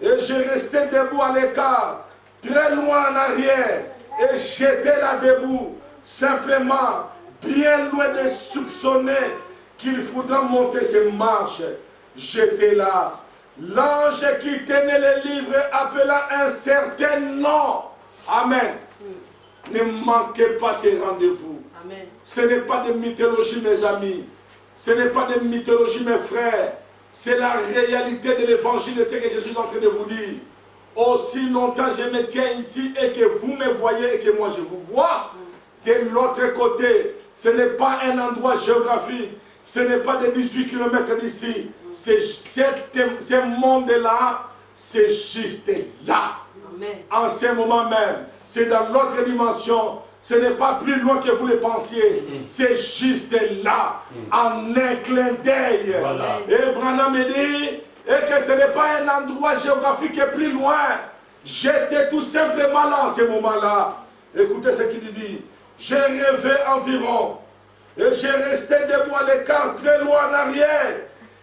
Et je restais debout à l'écart, très loin en arrière. Et j'étais là debout, simplement, bien loin de soupçonner qu'il faudra monter ces marches. J'étais là. L'ange qui tenait le livre appela un certain nom. Amen. Ne manquez pas ces rendez-vous. Ce n'est pas de mythologie, mes amis. Ce n'est pas de mythologie, mes frères. C'est la réalité de l'évangile de ce que je suis en train de vous dire. Aussi longtemps je me tiens ici et que vous me voyez et que moi je vous vois, de l'autre côté, ce n'est pas un endroit géographique. Ce n'est pas de 18 km d'ici. Ce monde-là, c'est juste là. Amen. En ce moment même. C'est dans l'autre dimension. Ce n'est pas plus loin que vous le pensiez. C'est juste là. En un clin d'œil. Voilà. Et Branham me dit et que ce n'est pas un endroit géographique plus loin. J'étais tout simplement là en ce moment-là. Écoutez ce qu'il dit. J'ai rêvé environ. Et j'ai resté debout à l'écart, très loin en arrière.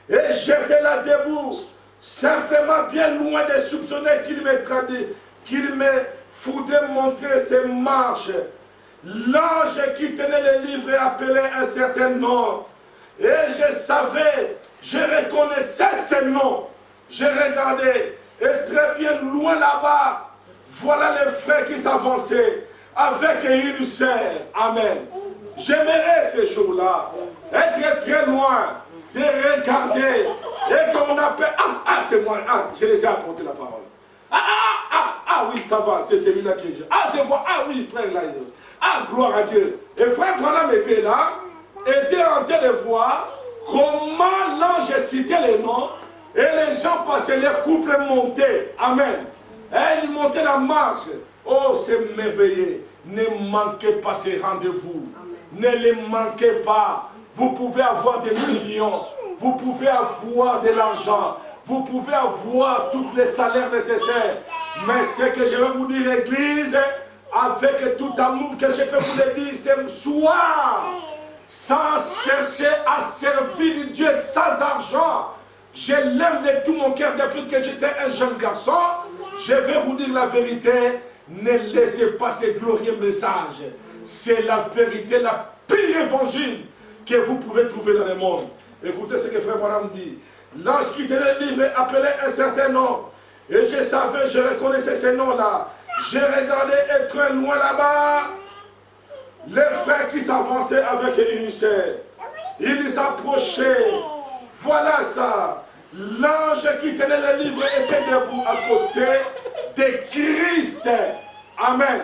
Et j'étais là debout, simplement bien loin de soupçonner qu'il me faudrait montrer ses marches. L'ange qui tenait le livre appelait un certain nom. Et je savais, je reconnaissais ce nom. Je regardais, et très bien loin là-bas, voilà les frères qui s'avançaient avec une sœur. Amen. J'aimerais ces jours-là être très loin, de regarder et qu'on appelle. C'est moi, je les ai apporté la parole. Oui, ça va, c'est celui-là qui est. Je vois, oui, frère, là, gloire à Dieu. Et frère Branham était là, était en train de voir comment l'ange citait les noms et les gens passaient, les couples montaient. Amen. Et ils montaient la marche. Oh, c'est merveilleux. Ne manquez pas ces rendez-vous. Ne les manquez pas. Vous pouvez avoir des millions. Vous pouvez avoir de l'argent. Vous pouvez avoir tous les salaires nécessaires. Mais ce que je vais vous dire, l'église, avec tout amour que je peux vous le dire, c'est soir, sans chercher à servir Dieu sans argent. Je l'aime de tout mon cœur depuis que j'étais un jeune garçon. Je vais vous dire la vérité. Ne laissez pas ces glorieux messages. C'est la vérité, la pire évangile que vous pouvez trouver dans le monde. Écoutez ce que frère Branham dit. L'ange qui tenait le livre appelait un certain nom. Et je savais, je reconnaissais ce nom-là. J'ai regardé et très loin là-bas, les frères qui s'avançaient avec une sœur. Ils s'approchaient. Voilà ça. L'ange qui tenait le livre était debout à côté de Christ. Amen.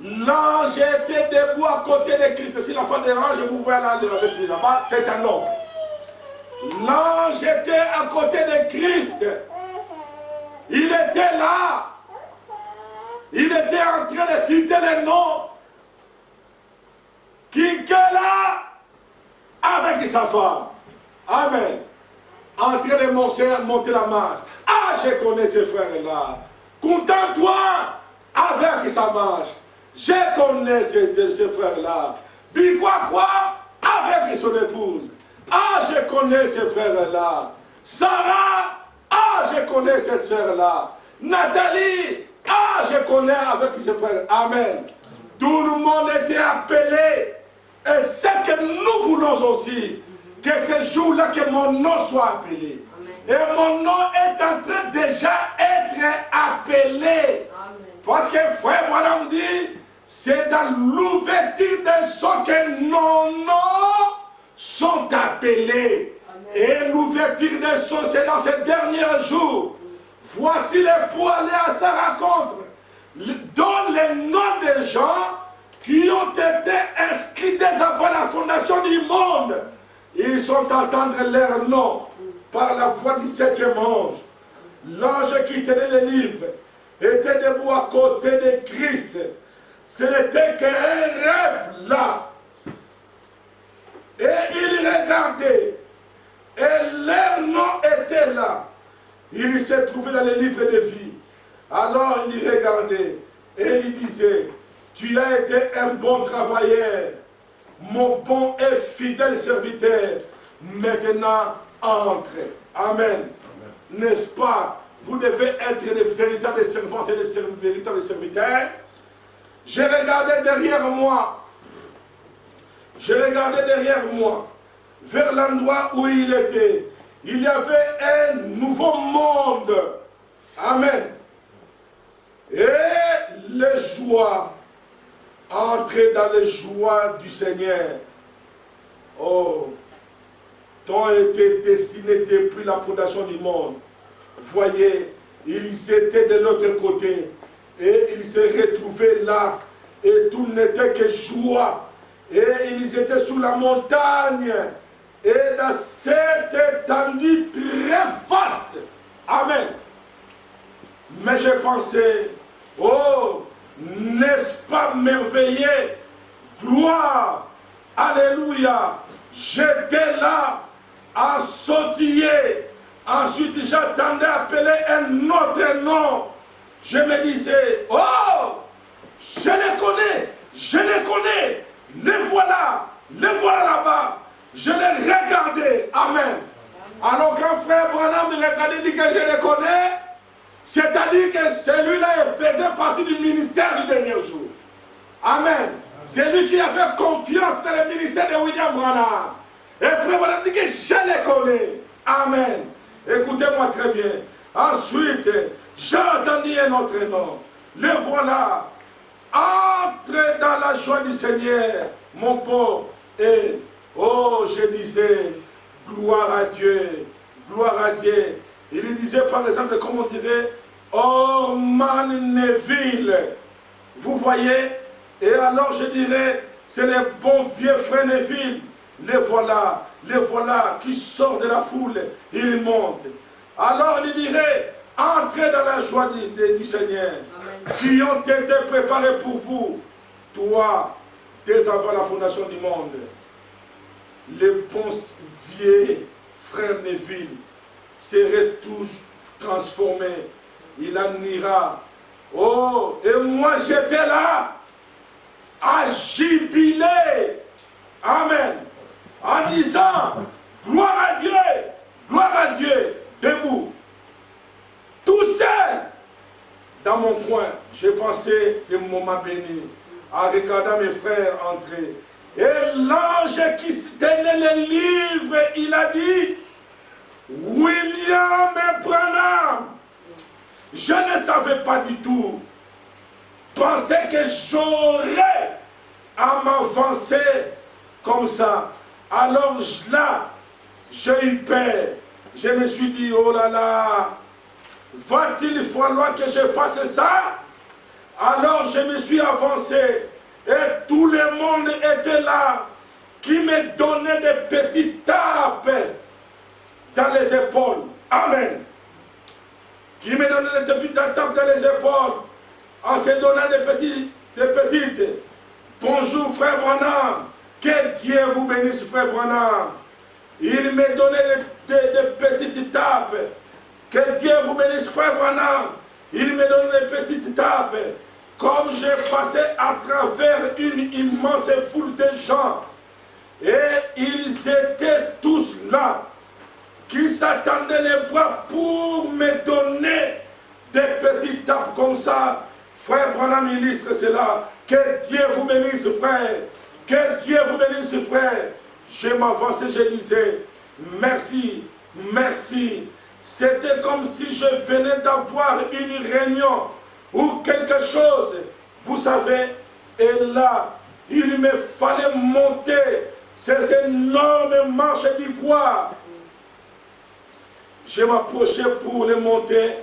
L'ange était debout à côté de Christ. Si l'enfant de l'ange, vous pouvez aller avec lui là-bas, c'est un homme. L'ange était à côté de Christ. Il était là. Il était en train de citer les noms. Qui est là avec sa femme. Amen. En train de monter la marche. Ah, je connais ces frères-là. Contente-toi avec sa marche. Je connais ces frères-là. Puis quoi avec son épouse. Ah, je connais ces frères-là. Sarah, ah, je connais cette sœur-là. Nathalie, ah, je connais avec ses frères. Amen. Tout le monde était appelé. Et c'est que nous voulons aussi que ce jour-là, que mon nom soit appelé. Amen. Et mon nom est en train déjà être appelé. Amen. Parce que frère Branham dit, c'est dans l'ouverture des sons que nos noms sont appelés. Amen. Et l'ouverture des sons, c'est dans ces derniers jours. Voici les pour aller à sa rencontre, dont les noms des gens qui ont été inscrits dès avant la fondation du monde. Ils sont entendre leur nom par la voix du septième ange. L'ange qui tenait le livre était debout à côté de Christ. Ce n'était qu'un rêve là. Et il regardait. Et leur nom était là. Il s'est trouvé dans le livre de vie. Alors il regardait et il disait, tu as été un bon travailleur, mon bon et fidèle serviteur. Maintenant, entre. Amen. N'est-ce pas? Vous devez être les véritables servantes et les véritables serviteurs. Je regardais derrière moi. Je regardais derrière moi, vers l'endroit où il était. Il y avait un nouveau monde. Amen. Et les joies, entrer dans les joies du Seigneur. Oh, t'ont été destinés depuis la fondation du monde. Voyez, ils étaient de l'autre côté. Et ils se retrouvaient là. Et tout n'était que joie. Et ils étaient sous la montagne. Et dans cette étendue très vaste. Amen. Mais j'ai pensé, oh, n'est-ce pas merveilleux? Gloire. Alléluia. J'étais là, à sautiller. Ensuite, j'attendais appeler un autre nom. Je me disais, oh, je les connais. Les voilà là-bas. Je les regardais. Amen. Alors quand frère Branham me regardait et dit que je les connais, c'est-à-dire que celui-là faisait partie du ministère du dernier jour. Amen. C'est lui qui avait confiance dans le ministère de William Branham. Et frère Branham dit que je les connais. Amen. Écoutez-moi très bien. Ensuite, j'ai entendu un autre nom. Le voilà. Entre dans la joie du Seigneur, mon pauvre. Et, oh, je disais, gloire à Dieu, gloire à Dieu. Il disait par exemple, comme on dirait, Orman Neville. Vous voyez? Et alors je dirais, c'est les bons vieux frères Neville. Les voilà qui sortent de la foule. Ils montent. Alors il dirait, entrez dans la joie du Seigneur. Amen. Qui ont été préparés pour vous. Toi, dès avant la fondation du monde. Les bons vieux frères Neville seraient tous transformés. Il en ira. Oh, et moi j'étais là à jubiler. Amen. En disant, gloire à Dieu, debout. Tout seul, dans mon coin, j'ai pensé des moments bénis, en regardant mes frères entrer. Et l'ange qui tenait le livre, il a dit, William Branham, je ne savais pas du tout, pensais que j'aurais à m'avancer comme ça. Alors là, j'ai eu peur. Je me suis dit, oh là là, va-t-il falloir que je fasse ça? Alors je me suis avancé et tout le monde était là qui me donnait des petites tapes dans les épaules. Amen. Qui me donnait des petites tapes dans les épaules en se donnant des petites. Bonjour frère Branham. Que Dieu vous bénisse frère Branham. Il me donnait des petites tapes. Que Dieu vous bénisse, frère Branham. Il me donnait des petites tapes. Comme j'ai passé à travers une immense foule de gens. Et ils étaient tous là. Qui s'attendaient les bras pour me donner des petites tapes comme ça. Frère Branham illustre cela. Que Dieu vous bénisse, frère. Que Dieu vous bénisse, frère. Je m'avançais, je disais, merci, merci. C'était comme si je venais d'avoir une réunion ou quelque chose, vous savez. Et là, il me fallait monter ces énormes marches d'ivoire. Je m'approchais pour les monter.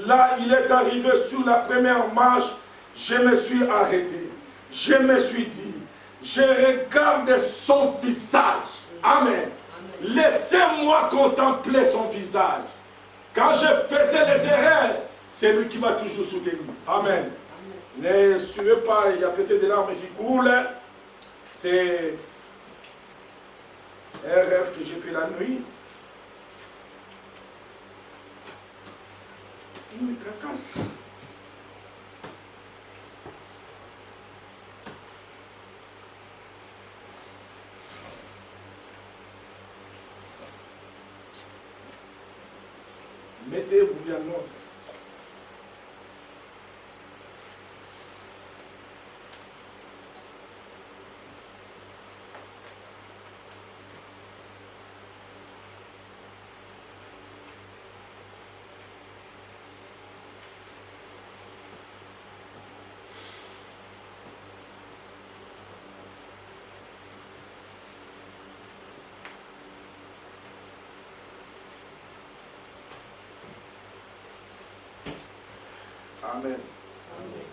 Là, il est arrivé sur la première marche. Je me suis arrêté. Je me suis dit, je regarde son visage. Amen. Laissez-moi contempler son visage. Quand je faisais les erreurs, c'est lui qui m'a toujours soutenu. Amen. Ne suivez pas, il y a peut-être des larmes qui coulent. C'est un rêve que j'ai fait la nuit. Il me tracasse. Mettez-vous bien en ordre. Amen. Amen.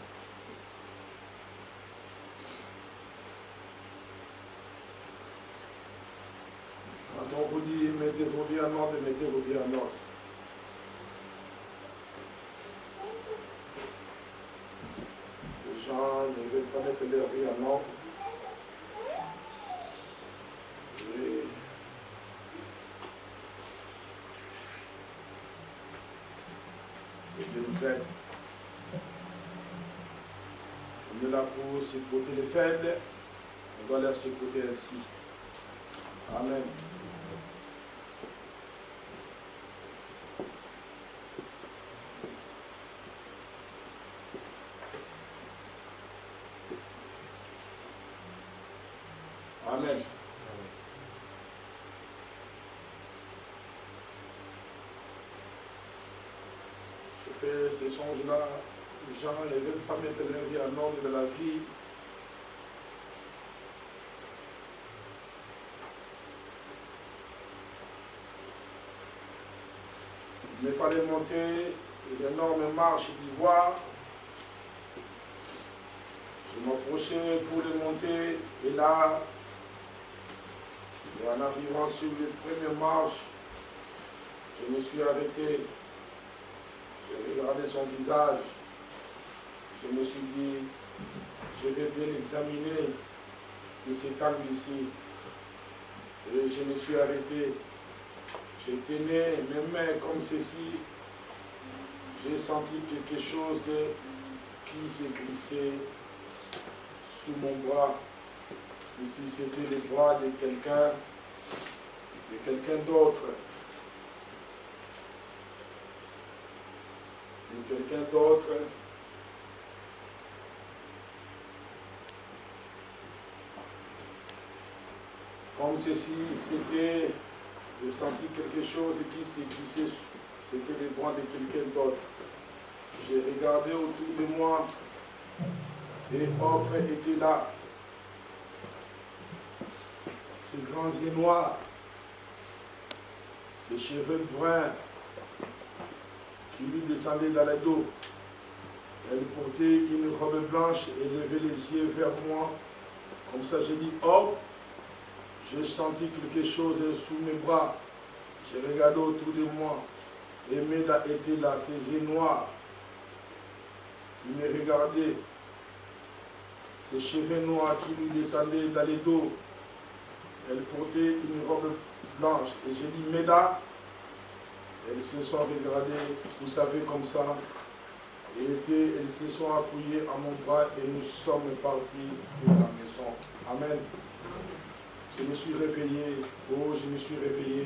Quand on vous dit mettez vos vies en ordre, mettez vos vies en ordre. Les gens ne veulent pas mettre leur vie en ordre. Et Dieu nous aide. On est là pour supporter les faibles, on doit leur supporter ainsi. Amen. Amen. Je fais ces songes-là. Les gens ne veulent pas mettre leur vie en ordre de la vie. Il me fallait monter ces énormes marches d'ivoire. Je m'approchais pour les monter. Et là, en arrivant sur les premières marches, je me suis arrêté. J'ai regardé son visage. Je me suis dit, je vais bien l'examiner de cet angle ici. Et je me suis arrêté. Je tenais mes mains comme ceci. J'ai senti quelque chose qui s'est glissé sous mon bras. Ici, c'était les bras de quelqu'un d'autre. De quelqu'un d'autre. Comme ceci, c'était, j'ai senti quelque chose qui s'est glissé, c'était les bras de quelqu'un d'autre. J'ai regardé autour de moi et hop, était là. Ces grands yeux noirs, ses cheveux bruns qui lui descendaient dans le dos. Elle portait une robe blanche et levait les yeux vers moi. Comme ça, j'ai dit hop. J'ai senti quelque chose sous mes bras. J'ai regardé autour de moi. Emeda était là, ses yeux noirs. Il me regardait. Ses cheveux noirs qui lui descendaient dans les dos. Elle portait une robe blanche. Et j'ai dit, Méda. Elles se sont regardées, vous savez, comme ça. Elles se sont appuyées à mon bras et nous sommes partis pour la maison. Amen. Je me suis réveillé. Oh, je me suis réveillé.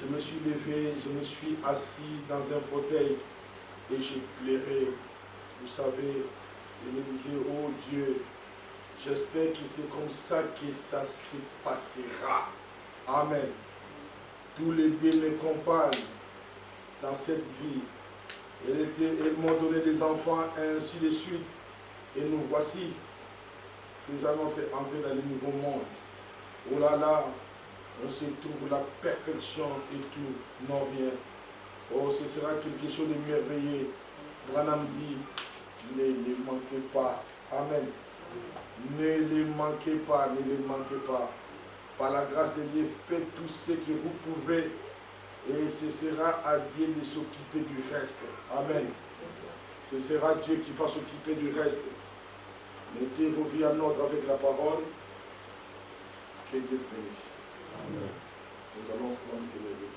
Je me suis levé, je me suis assis dans un fauteuil et j'ai pleuré. Vous savez, je me disais, oh Dieu, j'espère que c'est comme ça que ça se passera. Amen. Tous les deux mes compagnes dans cette vie, elles m'ont donné des enfants, et ainsi de suite. Et nous voici, nous allons entrer dans le nouveau monde. Oh là là, on se trouve la perfection et tout, non rien. Oh, ce sera quelque chose de merveilleux. Branham dit, ne les manquez pas. Amen. Ne les manquez pas, ne les manquez pas. Par la grâce de Dieu, faites tout ce que vous pouvez et ce sera à Dieu de s'occuper du reste. Amen. Ce sera Dieu qui va s'occuper du reste. Mettez vos vies en ordre avec la parole. Que Dieu bénisse. Amen. Nous allons prendre les lever.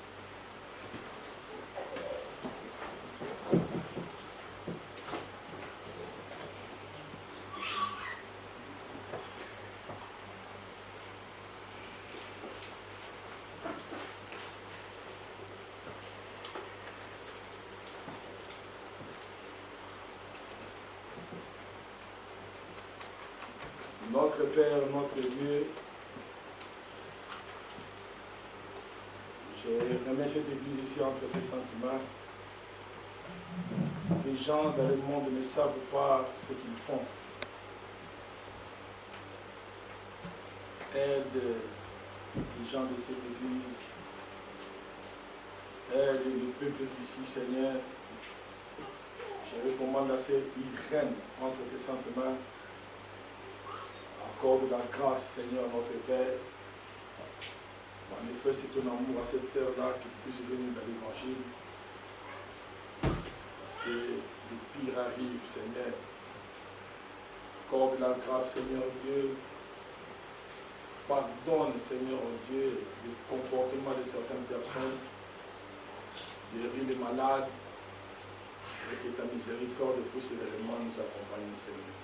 Notre Père, notre Dieu, je remets cette église ici entre tes sentiments. Les gens dans le monde ne savent pas ce qu'ils font. Aide les gens de cette église. Aide le peuple d'ici, Seigneur. Je recommande à cette Irène entre tes sentiments. Accorde la grâce, Seigneur, notre Père. En effet, c'est ton amour à cette sœur-là qui puisse venir dans l'évangile. Parce que le pire arrive, Seigneur. Accorde la grâce, Seigneur Dieu. Pardonne, Seigneur Dieu, le comportement de certaines personnes. Guéris les malades. Et que ta miséricorde puisse réellement nous accompagner, Seigneur.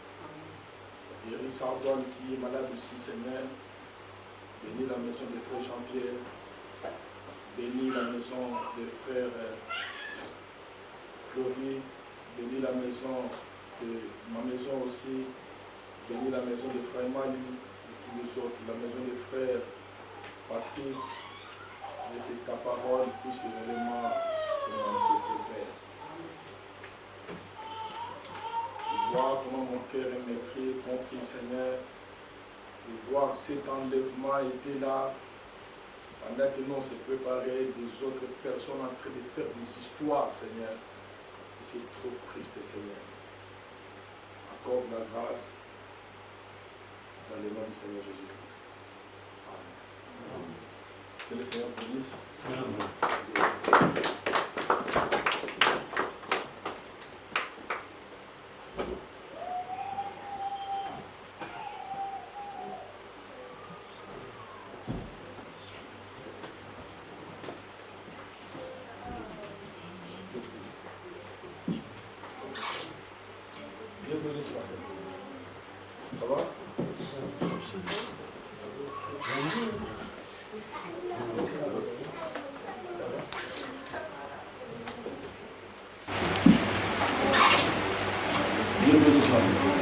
Guéris Sardone qui est malade aussi, Seigneur. Bénis la maison des frères Jean-Pierre. Bénis la maison des frères Fleury. Bénis la maison de ma maison aussi. Bénis la maison des frères Mali et tous les autres. La maison des frères Patrick. Et que ta parole puisse réellement se manifester, Père. Voir comment mon cœur est maîtrisé, compris, Seigneur, de voir cet enlèvement était là, pendant que nous on se préparait, des autres personnes en train de faire des histoires, Seigneur. Et c'est trop triste, Seigneur. Accorde la grâce dans le nom du Seigneur Jésus-Christ. Amen. Que le Seigneur bénisse. Amen. Ça va? Bienvenue.